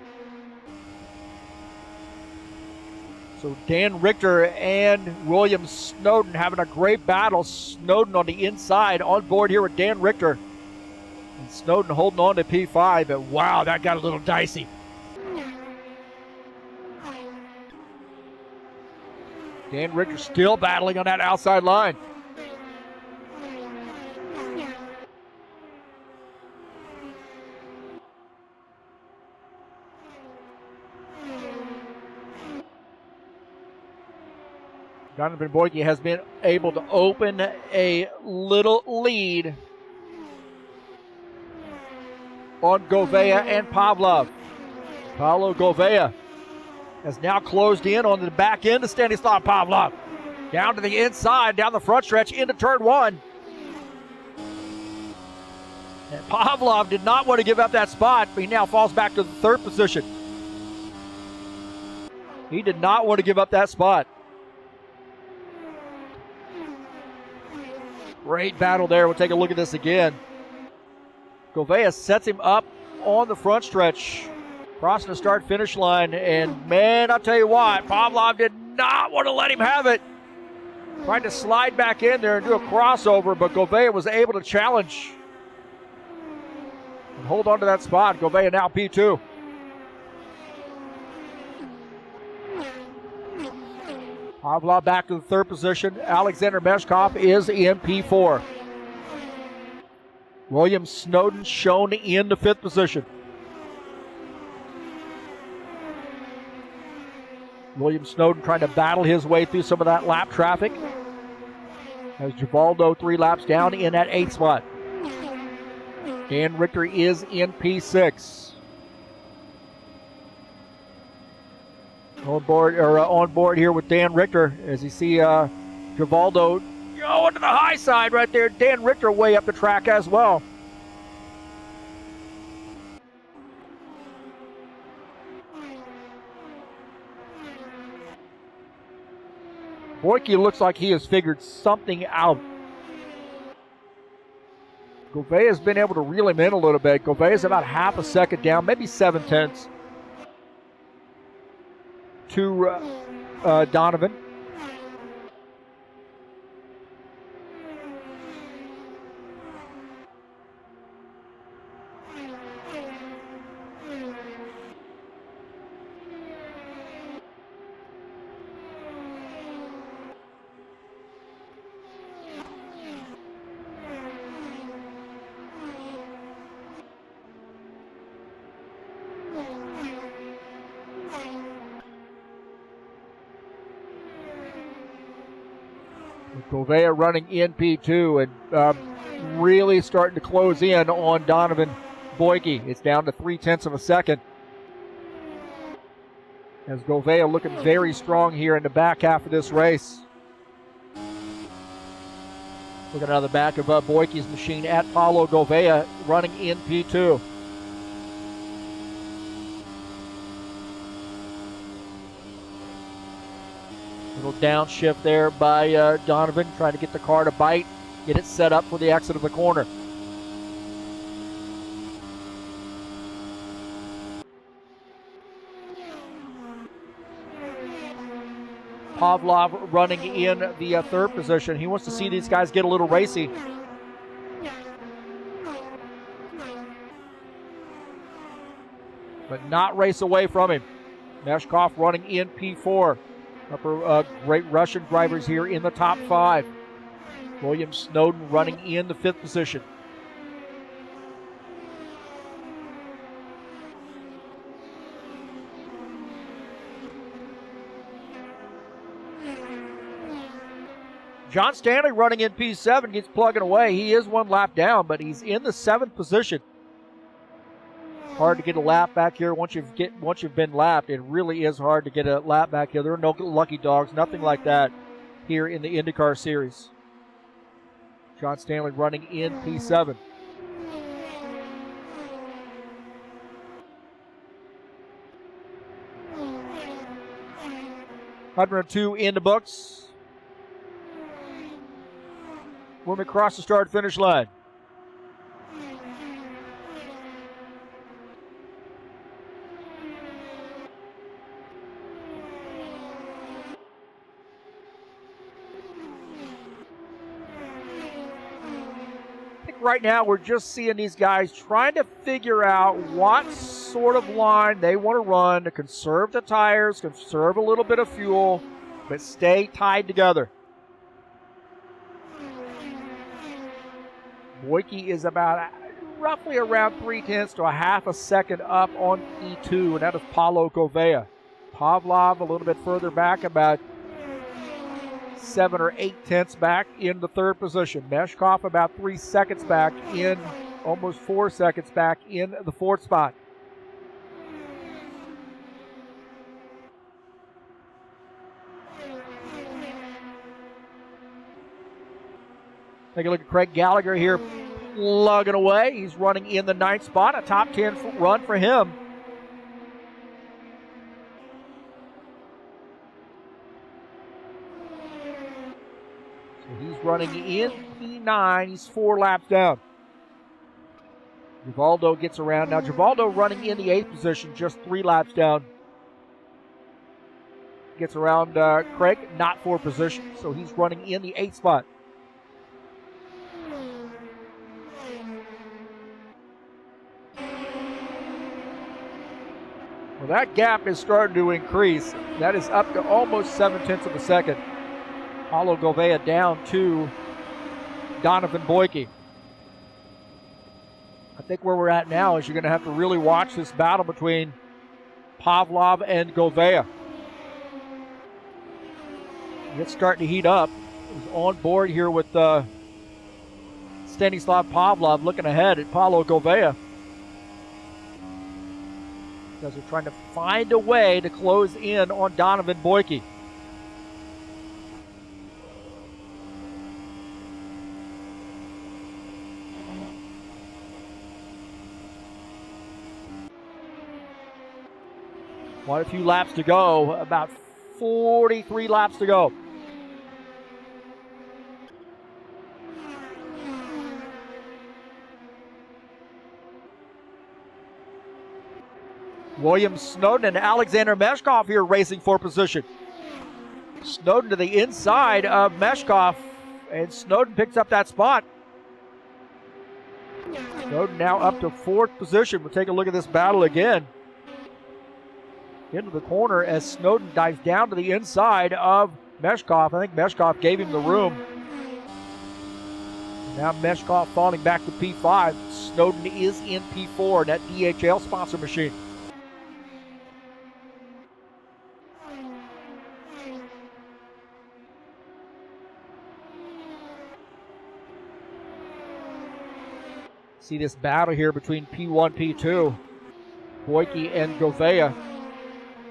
So Dan Richter and William Snowden having a great battle. Snowden on the inside on board here with Dan Richter. And Snowden holding on to P5, but wow, that got a little dicey. Dan Richter still battling on that outside line. Donovan Boyke has been able to open a little lead on Gouveia and Pavlov. Paulo Gouveia has now closed in on the back end of Stanislav Pavlov. Down to the inside, down the front stretch into turn 1. And Pavlov did not want to give up that spot, but he now falls back to the third position. He did not want to give up that spot. Great battle there. We'll take a look at this again. Gouveia sets him up on the front stretch, crossing the start-finish line, and man, I'll tell you what, Pavlov did not want to let him have it. Tried to slide back in there and do a crossover, but Gouveia was able to challenge and hold on to that spot. Gouveia now P2. Pavlov back to the third position. Alexander Meshkov is in P4. William Snowden shown in the fifth position. William Snowden trying to battle his way through some of that lap traffic. As Givaldo 3 laps down in that 8th spot. Dan Richter is in P6. On board here with Dan Richter as you see Givaldo going to the high side right there. Dan Richter way up the track as well. Boyke looks like he has figured something out. Gouveia has been able to reel him in a little bit. Gouveia is about half a second down, maybe 7/10 to Donovan. Gouveia running in P2 and really starting to close in on Donovan Boyke. It's down to 0.3 of a second. As Gouveia looking very strong here in the back half of this race. Looking out of the back of Boyke's machine at Paulo Gouveia running in P2. Little downshift there by Donovan, trying to get the car to bite, get it set up for the exit of the corner. Pavlov running in the third position. He wants to see these guys get a little racy. But not race away from him. Meshkov running in P4. Great Russian drivers here in the top 5. William Snowden running in the 5th position. John Stanley running in P7 gets plugging away. He is 1 lap down, but he's in the 7th position. Hard to get a lap back here once you've been lapped. It really is hard to get a lap back here. There are no lucky dogs, nothing like that here in the IndyCar series. John Stanley running in P7. $102 in the books. When we cross the start-finish line. Right now, we're just seeing these guys trying to figure out what sort of line they want to run to conserve the tires, conserve a little bit of fuel, but stay tied together. Boyke is about roughly around 0.3 to a half a second up on E2, and that is Paulo Gouveia. Pavlov a little bit further back, about 7 or 0.8 back in the third position. Meshkov about 3 seconds back in, almost 4 seconds back in the 4th spot. Take a look at Craig Gallagher here slugging away. He's running in the 9th spot, a top 10 run for him. So he's running in P9. He's 4 laps down. Givaldo gets around. Now Givaldo running in the 8th position, just 3 laps down. Gets around Craig, not 4 position, so he's running in the 8th spot. Well, that gap is starting to increase. That is up to almost 7/10 of a second. Paulo Gouveia down to Donovan Boyke. I think where we're at now is you're going to have to really watch this battle between Pavlov and Gouveia. It's starting to heat up. He's on board here with Stanislav Pavlov looking ahead at Paulo Gouveia. Because they're trying to find a way to close in on Donovan Boyke. Quite a few laps to go, about 43 laps to go. William Snowden and Alexander Meshkov here racing for position. Snowden to the inside of Meshkov, and Snowden picks up that spot. Snowden now up to 4th position. We'll take a look at this battle again. Into the corner as Snowden dives down to the inside of Meshkov. I think Meshkov gave him the room. Now Meshkov falling back to P5. Snowden is in P4 in that DHL sponsor machine. See this battle here between P1, P2. Boyke and Gouveia.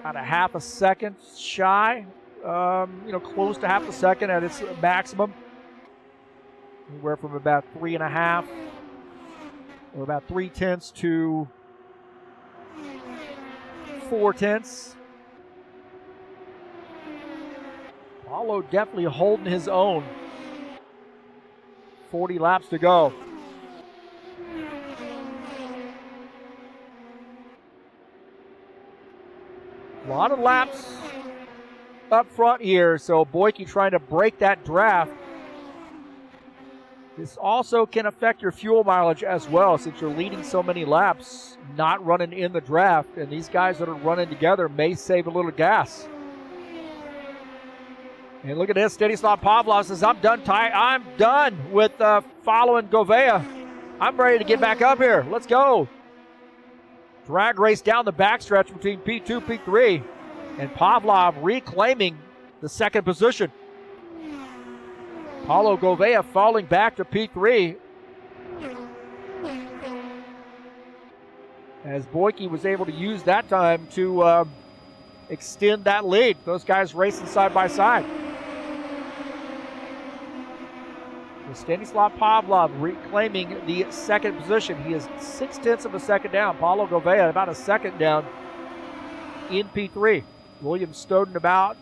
About a half a second shy, close to half a second at its maximum. Anywhere from about 3.5 or about 0.3 to 0.4. Paulo definitely holding his own. 40 laps to go. A lot of laps up front here, so Boyke trying to break that draft. This also can affect your fuel mileage as well, since you're leading so many laps, not running in the draft, and these guys that are running together may save a little gas. And look at this, Stanislav Pavlov says, I'm done with following Gouveia. I'm ready to get back up here. Let's go. Drag race down the backstretch between P2, P3, and Pavlov reclaiming the 2nd position. Paulo Gouveia falling back to P3 as Boyke was able to use that time to extend that lead. Those guys racing side by side. Stanislav Pavlov reclaiming the 2nd position. He is 0.6 of a second down. Paulo Gouveia about a second down in P3. William Snowden about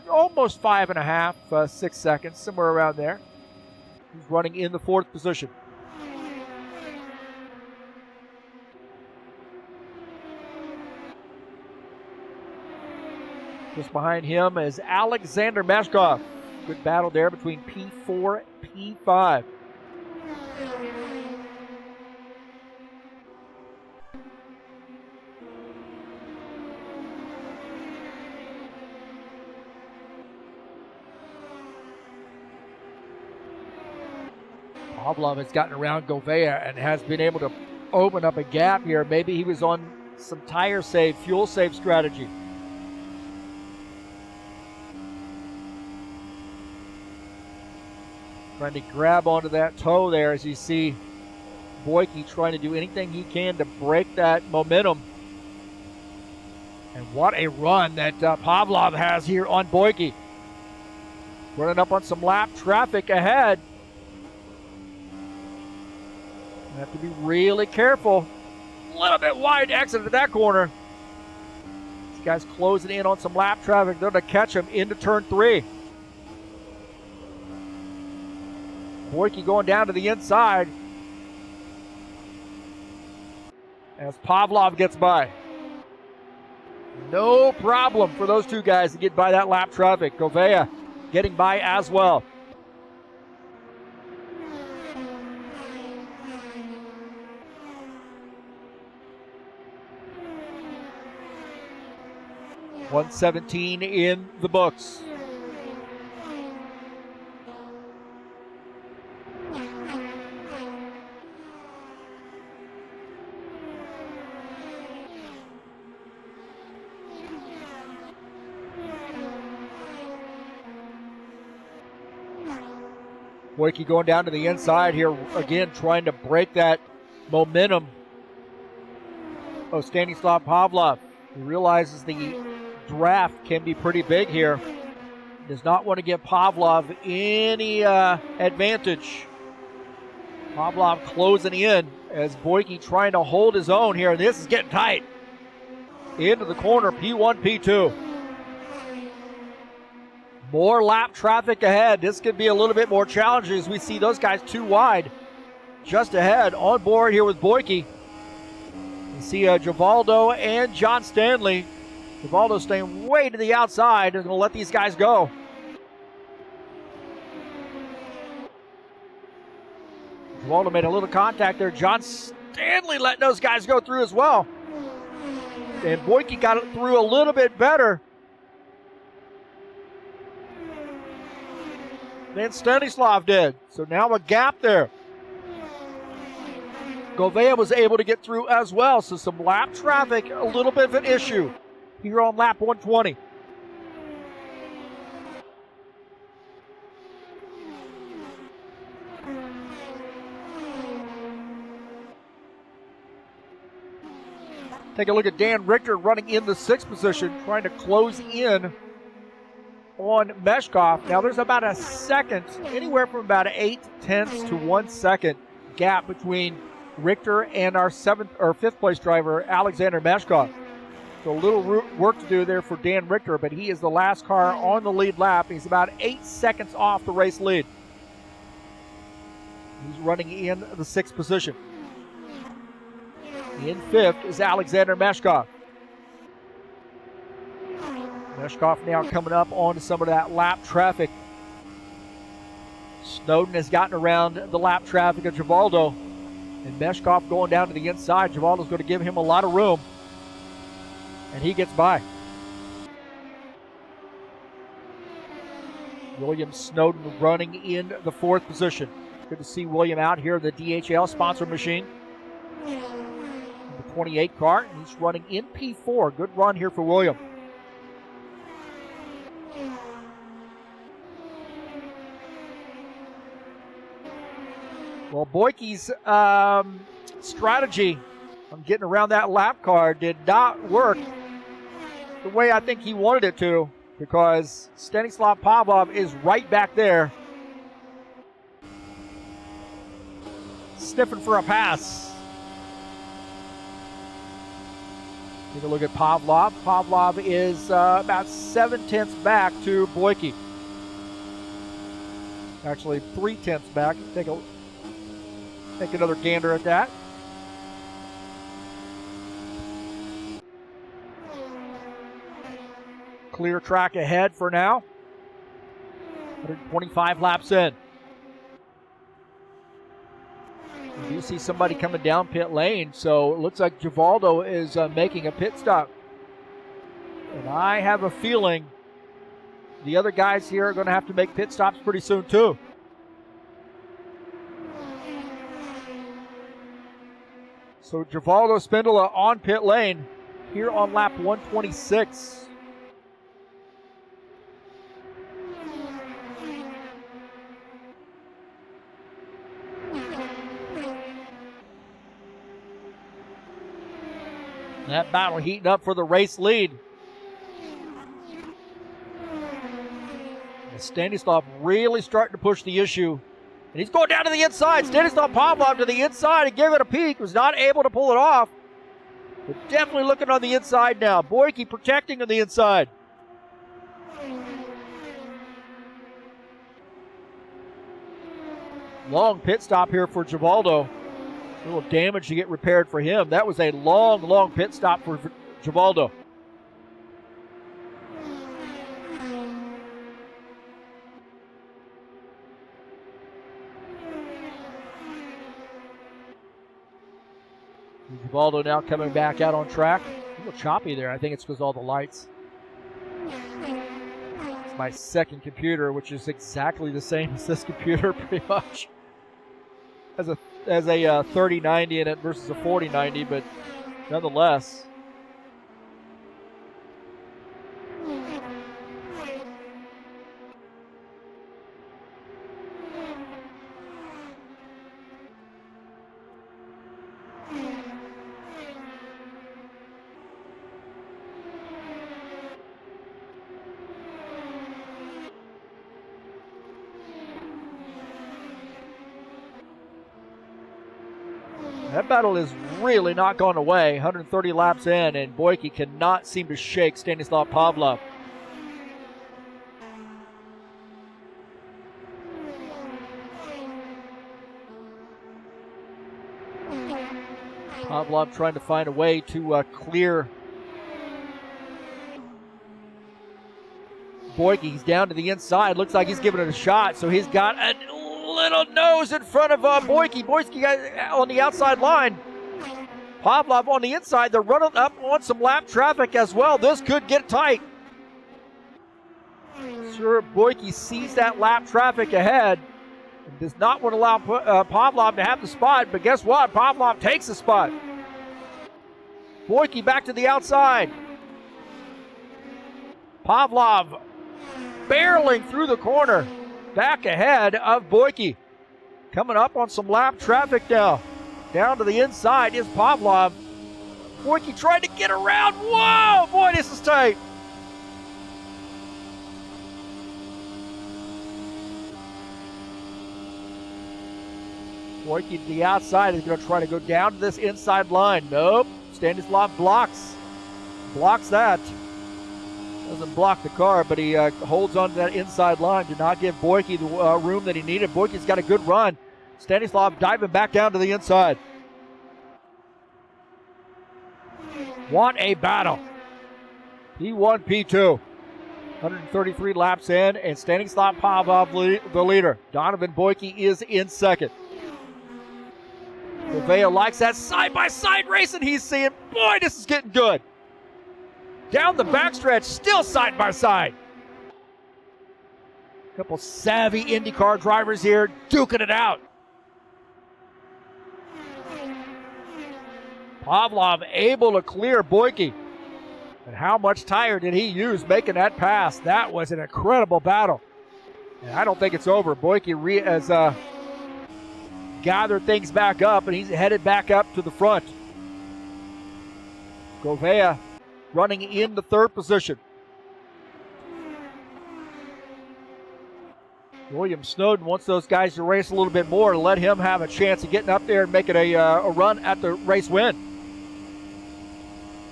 almost 5.5, 6 seconds, somewhere around there. He's running in the 4th position. Just behind him is Alexander Meshkov. Good battle there between P4 and P5. Pavlov has gotten around Gouveia and has been able to open up a gap here. Maybe he was on some tire save, fuel save strategy. Trying to grab onto that toe there as you see Boyke trying to do anything he can to break that momentum. And what a run that Pavlov has here on Boyke. Running up on some lap traffic ahead. Have to be really careful. A little bit wide exit at that corner. These guys closing in on some lap traffic. They're going to catch him into turn 3. Boyke going down to the inside as Pavlov gets by. No problem for those two guys to get by that lap traffic. Govea getting by as well. .117 in the books. Boyke going down to the inside here again, trying to break that momentum of Stanislav Pavlov. He realizes the draft can be pretty big here. Does not want to give Pavlov any advantage. Pavlov closing in as Boyke trying to hold his own here. This is getting tight. Into the corner, P1, P2. More lap traffic ahead. This could be a little bit more challenging as we see those guys too wide. Just ahead, on board here with Boyke. You see Givaldo and John Stanley. Givaldo staying way to the outside. They're going to let these guys go. Givaldo made a little contact there. John Stanley letting those guys go through as well. And Boyke got it through a little bit better than Stanislav did. So now a gap there. Govea was able to get through as well. So some lap traffic, a little bit of an issue here on lap 120. Take a look at Dan Richter running in the 6th position, trying to close in on Meshkov. Now there's about a second, anywhere from about 0.8 to 1 second gap between Richter and our 5th place driver, Alexander Meshkov. So a little work to do there for Dan Richter, but he is the last car on the lead lap. He's about 8 seconds off the race lead. He's running in the 6th position. In 5th is Alexander Meshkov. Meshkov now coming up onto some of that lap traffic. Snowden has gotten around the lap traffic of Givaldo. And Meshkov going down to the inside. Givaldo's going to give him a lot of room. And he gets by. William Snowden running in the 4th position. Good to see William out here, the DHL sponsor machine. The 28 car, and he's running in P4. Good run here for William. Well, Boyke's strategy on getting around that lap car did not work the way I think he wanted it to, because Stanislav Pavlov is right back there sniffing for a pass. Take a look at Pavlov. Pavlov is about 0.7 back to Boyke. Actually, 0.3 back. Take another gander at that. Clear track ahead for now. 125 laps in. You do see somebody coming down pit lane, so it looks like Givaldo is making a pit stop. And I have a feeling the other guys here are going to have to make pit stops pretty soon too. So Givaldo Spindola on pit lane here on lap 126. That battle heating up for the race lead. Stanislav really starting to push the issue And he's going down to the inside. Stanislav Pavlov to the inside and gave it a peek. Was not able to pull it off. But definitely looking on the inside now. Boyke protecting on the inside. Long pit stop here for Givaldo. A little damage to get repaired for him. That was a long, long pit stop for Givaldo. Givaldo now coming back out on track. A little choppy there. I think it's because all the lights. It's my second computer, which is exactly the same as this computer, pretty much. As a 3090 in it versus a 4090, but nonetheless. That battle is really not gone away. 130 laps in, and Boyke cannot seem to shake Stanislav Pavlov. Pavlov trying to find a way to clear Boyke. He's down to the inside. Looks like he's giving it a shot, so he's got a little nose in front of Boyke. Boyke got on the outside line. Pavlov on the inside. They're running up on some lap traffic as well. This could get tight. Sure, Boyke sees that lap traffic ahead and does not want to allow Pavlov to have the spot, but guess what? Pavlov takes the spot. Boyke back to the outside. Pavlov barreling through the corner. Back ahead of Boyke. Coming up on some lap traffic now. Down to the inside is Pavlov. Boyke trying to get around. Whoa, boy, this is tight. Boyke to the outside is going to try to go down to this inside line. Nope. Stanislav blocks that. Doesn't block the car, but he holds on to that inside line. Did not give Boyke the room that he needed. Boyke's got a good run. Stanislav diving back down to the inside. What a battle. P1, P2. 133 laps in, and Stanislav Pavlov the leader. Donovan Boyke is in second. Gouveia likes that side-by-side racing he's seeing. Boy, this is getting good. Down the backstretch, still side by side. Couple savvy IndyCar drivers here duking it out. Pavlov able to clear Boyke. And how much tire did he use making that pass? That was an incredible battle. And I don't think it's over. Boyke has gathered things back up, and he's headed back up to the front. Gouveia running in the third position. William Snowden wants those guys to race a little bit more to let him have a chance of getting up there and making a run at the race win.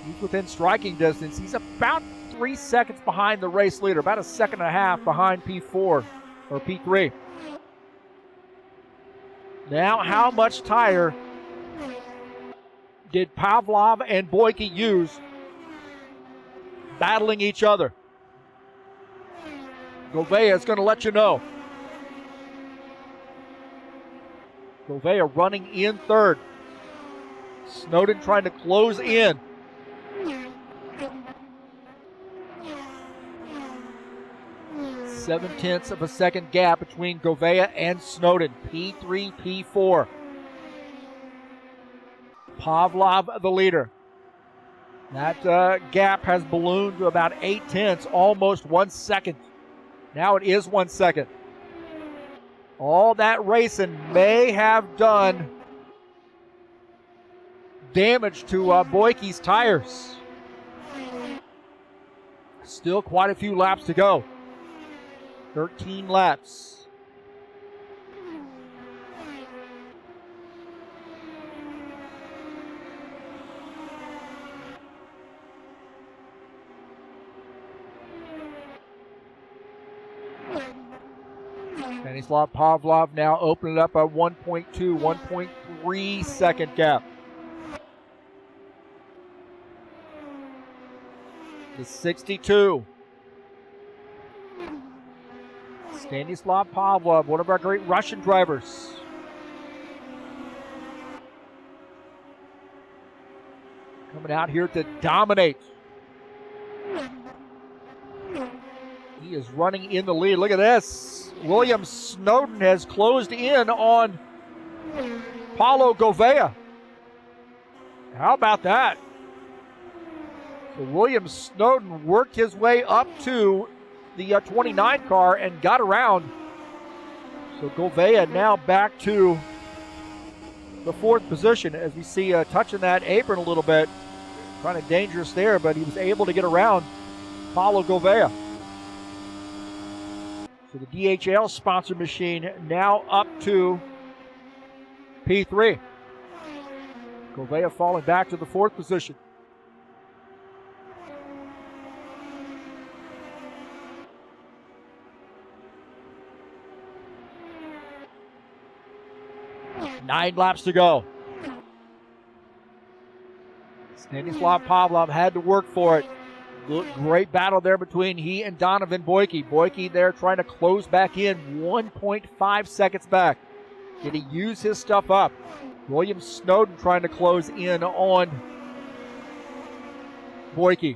He's within striking distance. He's about 3 seconds behind the race leader, about a second and a half behind P4 or P3. Now, how much tire did Pavlov and Boyke use battling each other? Gouveia is going to let you know. Gouveia running in third. Snowden trying to close in. Seven-tenths of a second gap between Gouveia and Snowden. P3, P4. Pavlov the leader. That gap has ballooned to about 8/10, almost 1 second. Now it is 1 second. All that racing may have done damage to Boyke's tires. Still quite a few laps to go. 13 laps. Stanislav Pavlov now opening up a 1.2, 1.3 second gap. The 62. Stanislav Pavlov, one of our great Russian drivers. Coming out here to dominate. He is running in the lead. Look at this. William Snowden has closed in on Paulo Gouveia. How about that? So William Snowden worked his way up to the 29 car and got around. So Gouveia now back to the 4th position as we see touching that apron a little bit. Kind of dangerous there, but he was able to get around Paulo Gouveia. So the DHL sponsor machine now up to P3. Gouveia falling back to the 4th position. Nine laps to go. Stanislav Pavlov had to work for it. Great battle there between he and Donovan Boyke. Boyke there trying to close back in, 1.5 seconds back. Did he use his stuff up? William Snowden trying to close in on Boyke.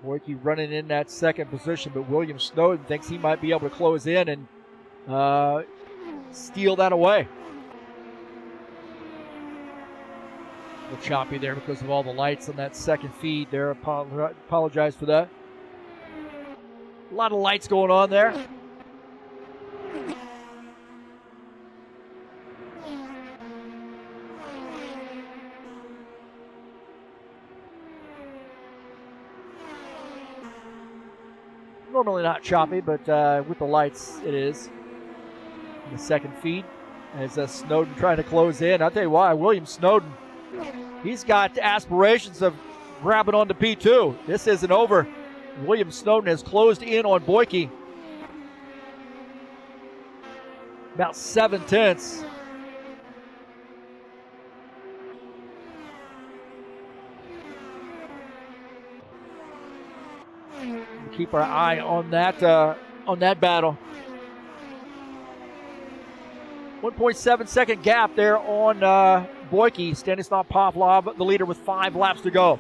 Boyke running in that 2nd position, but William Snowden thinks he might be able to close in and steal that away. A little choppy there because of all the lights on that 2nd feed there. Apologize for that. A lot of lights going on there. Normally not choppy, but with the lights it is. The 2nd feed as Snowden trying to close in. I'll tell you why, William Snowden, he's got aspirations of grabbing onto P2. This isn't over. William Snowden has closed in on Boyke. About 7/10. Keep our eye on that battle. 1.7 second gap there on Boyke. Stanislav Pavlov, the leader, with 5 laps to go.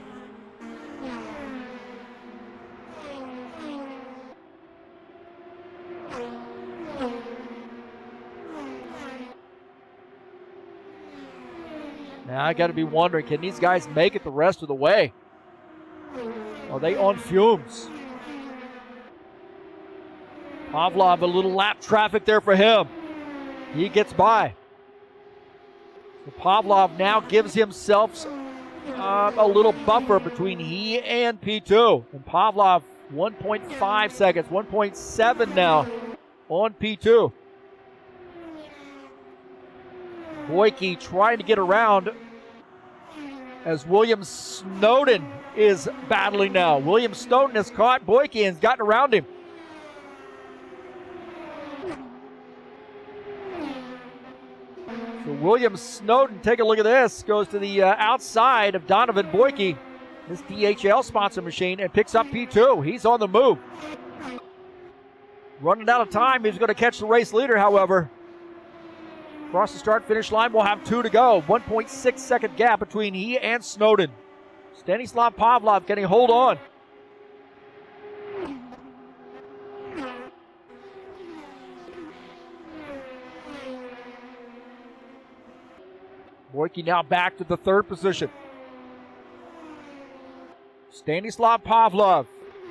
Now I got to be wondering, can these guys make it the rest of the way? Are they on fumes? Pavlov, a little lap traffic there for him. He gets by. So Pavlov now gives himself a little buffer between he and P2. And Pavlov, 1.5 seconds, 1.7 now on P2. Boyke trying to get around as William Snowden is battling now. William Snowden has caught Boyke and has gotten around him. So William Snowden, take a look at this, goes to the outside of Donovan Boyke, this DHL sponsor machine, and picks up P2. He's on the move. Running out of time, he's going to catch the race leader, however. Across the start-finish line, we'll have 2 to go. 1.6 second gap between he and Snowden. Stanislav Pavlov, can he hold on? Boyke now back to the 3rd position. Stanislav Pavlov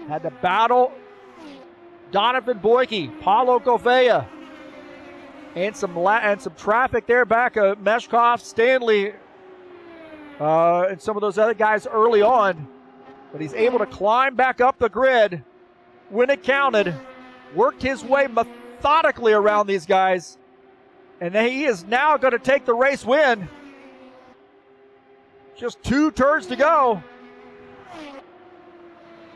had to battle Donovan Boyke, Paulo Gouveia, and some traffic there back of Meshkov, Stanley, and some of those other guys early on. But he's able to climb back up the grid when it counted, worked his way methodically around these guys, And he is now going to take the race win. Just 2 turns to go.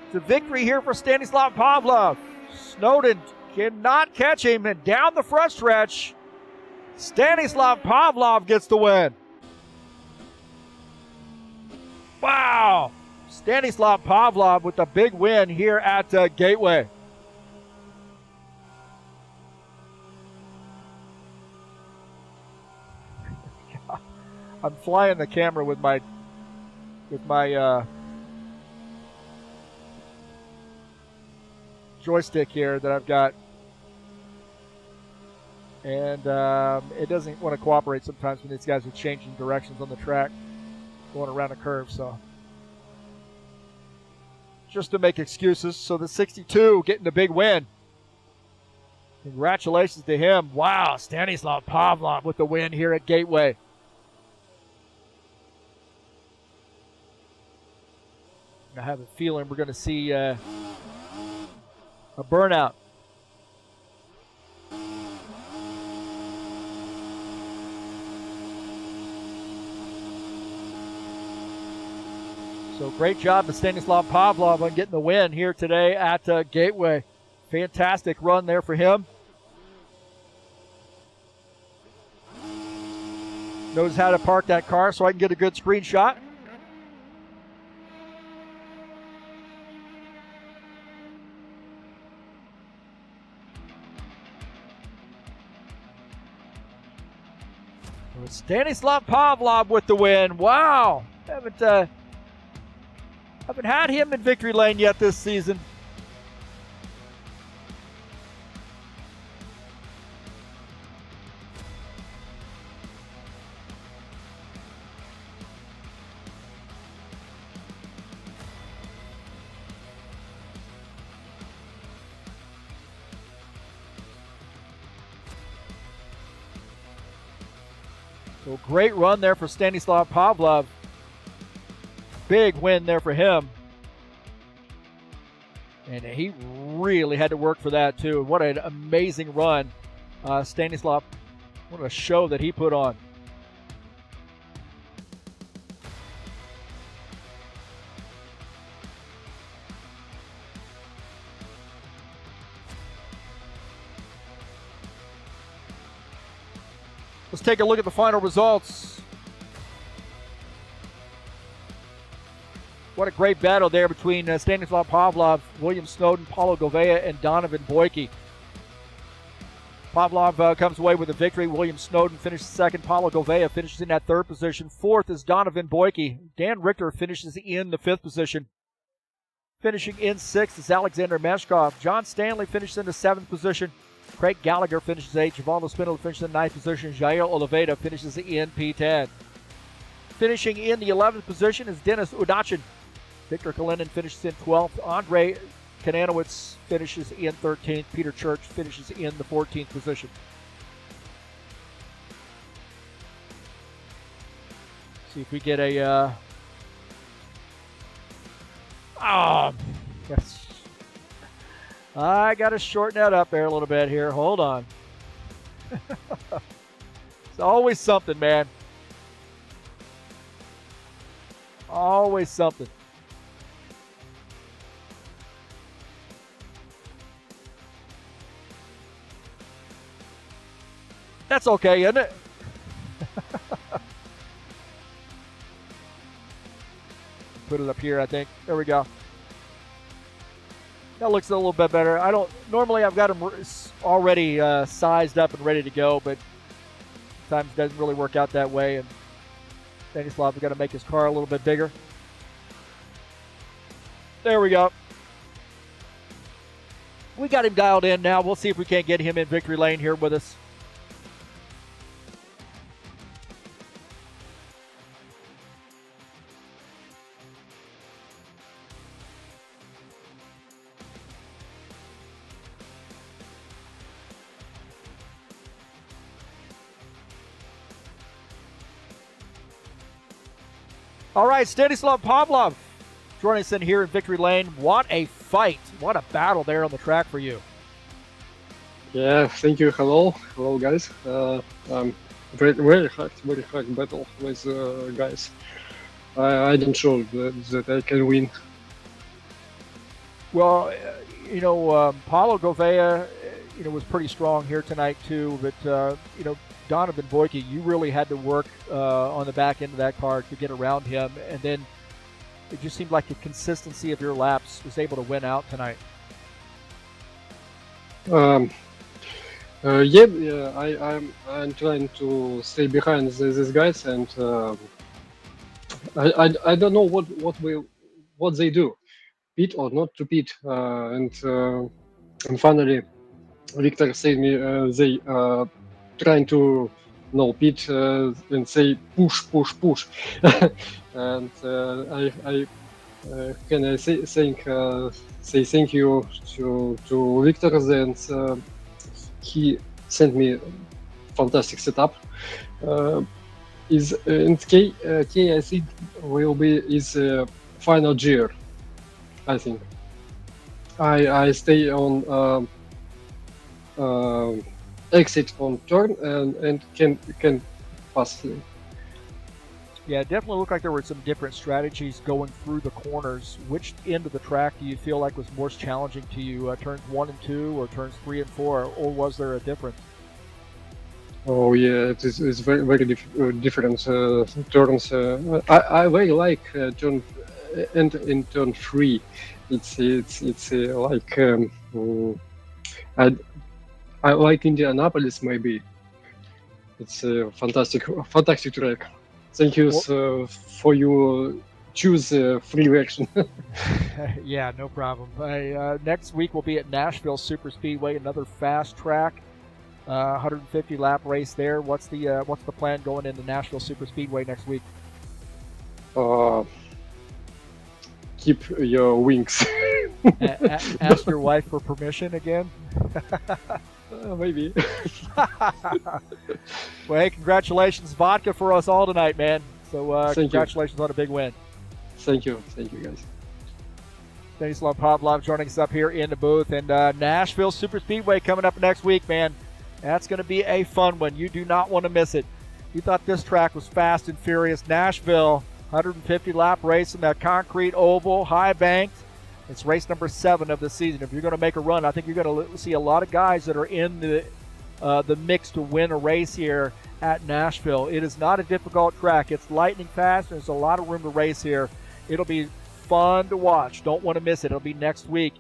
It's a victory here for Stanislav Pavlov. Snowden cannot catch him, and down the front stretch, Stanislav Pavlov gets the win. Wow! Stanislav Pavlov with a big win here at Gateway. I'm flying the camera with my joystick here that I've got, and it doesn't want to cooperate sometimes when these guys are changing directions on the track, going around a curve. So just to make excuses. So the 62 getting the big win. Congratulations to him. Wow, Stanislav Pavlov with the win here at Gateway. I have a feeling we're going to see a burnout. So great job to Stanislav Pavlov on getting the win here today at Gateway. Fantastic run there for him. Knows how to park that car so I can get a good screenshot. Stanislav Pavlov with the win. Wow. Haven't had him in victory lane yet this season. So great run there for Stanislav Pavlov. Big win there for him. And he really had to work for that too. What an amazing run. Stanislav, what a show that he put on. Let's take a look at the final results. What a great battle there between Stanislav Pavlov, William Snowden, Paulo Gouveia, and Donovan Boyke. Pavlov comes away with a victory. William Snowden finishes second. Paulo Gouveia finishes in that third position. Fourth is Donovan Boyke. Dan Richter finishes in the fifth position. Finishing in sixth is Alexander Meshkov. John Stanley finishes in the seventh position. Craig Gallagher finishes eighth. Givaldo Spindler finishes in ninth position. Jair Oliveira finishes in P10. Finishing in the 11th position is Dennis Udachin. Victor Kalinin finishes in 12th. Andre Kananowicz finishes in 13th. Peter Church finishes in the 14th position. See if we get a... yes. I got to shorten that up there a little bit here. Hold on. It's always something, man. Always something. That's okay, isn't it? Put it up here, I think. There we go. That looks a little bit better. Normally I've got them already sized up and ready to go, but sometimes it doesn't really work out that way. And Stanislav's got to make his car a little bit bigger. There we go. We got him dialed in now. We'll see if we can't get him in victory lane here with us. All right, Stanislav Pavlov joining us in here in victory lane. What a fight. What a battle there on the track for you. Yeah, thank you. Hello, guys. Very hard battle with guys. I don't sure that I can win. Well, Paulo Gouveia, was pretty strong here tonight too. But Donovan Boyke, you really had to work on the back end of that car to get around him, and then it just seemed like the consistency of your laps was able to win out tonight. I'm trying to stay behind these guys, and I don't know what they do, pit or not to pit, and finally Victor said me they trying to pit and say push, and I can I say thank you to Victor, then he sent me fantastic setup. Is and K I think will be his final gear. I think I stay on exit on turn and can pass him. Yeah, it definitely looked like there were some different strategies going through the corners. Which end of the track do you feel like was most challenging to you? Turns 1 and 2 or turns 3 and 4, or was there a difference? Oh yeah, it's very different turns. I very like turn and in turn 3. It's like I like Indianapolis maybe. It's a fantastic track. Thank you for your choose free version. Yeah, no problem. Next week we'll be at Nashville Super Speedway, another fast track, 150 lap race there. What's the plan going into Nashville Super Speedway next week? Keep your wings. Ask your wife for permission again. Maybe. Well, hey, congratulations, vodka for us all tonight, man. So congratulations on a big win. Thank you guys. Stanislav Pavlov joining us up here in the booth, and Nashville Super Speedway coming up next week, man. That's going to be a fun one. You do not want to miss it. You thought this track was fast and furious. Nashville, 150 lap race in that concrete oval, high banked. It's race number 7 of the season. If you're going to make a run, I think you're going to see a lot of guys that are in the mix to win a race here at Nashville. It is not a difficult track. It's lightning fast, and there's a lot of room to race here. It'll be fun to watch. Don't want to miss it. It'll be next week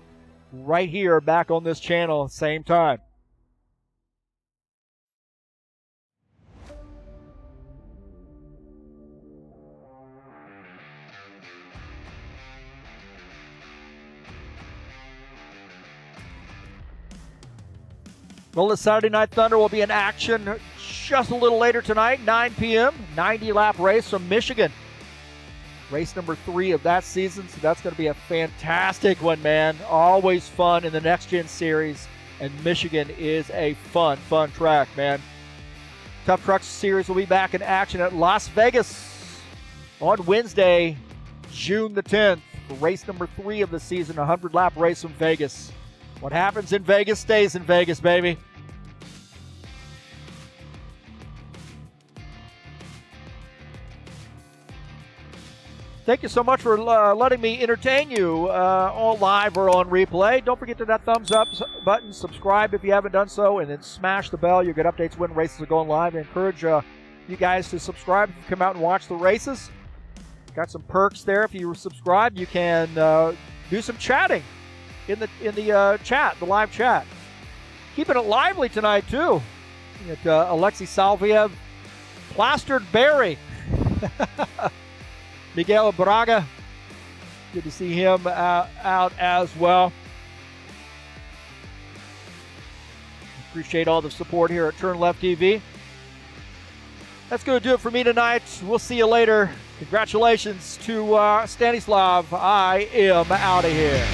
right here back on this channel, same time. Well, the Saturday Night Thunder will be in action just a little later tonight, 9 p.m., 90-lap race from Michigan. Race number 3 of that season, so that's going to be a fantastic one, man. Always fun in the Next Gen Series, and Michigan is a fun track, man. Tough Trucks Series will be back in action at Las Vegas on Wednesday, June the 10th, for race number 3 of the season, a 100-lap race from Vegas. What happens in Vegas stays in Vegas, baby. Thank you so much for letting me entertain you all live or on replay. Don't forget to hit that thumbs up button, subscribe if you haven't done so, and then smash the bell. You'll get updates when races are going live. I encourage you guys to subscribe if you come out and watch the races. Got some perks there. If you subscribe, you can do some chatting in the chat, the live chat. Keeping it lively tonight too. Alexei Salviev, Plastered Berry. Miguel Braga, good to see him out as well. Appreciate all the support here at TurnLeftTV. That's going to do it for me tonight. We'll see you later. Congratulations to Stanislav. I am out of here.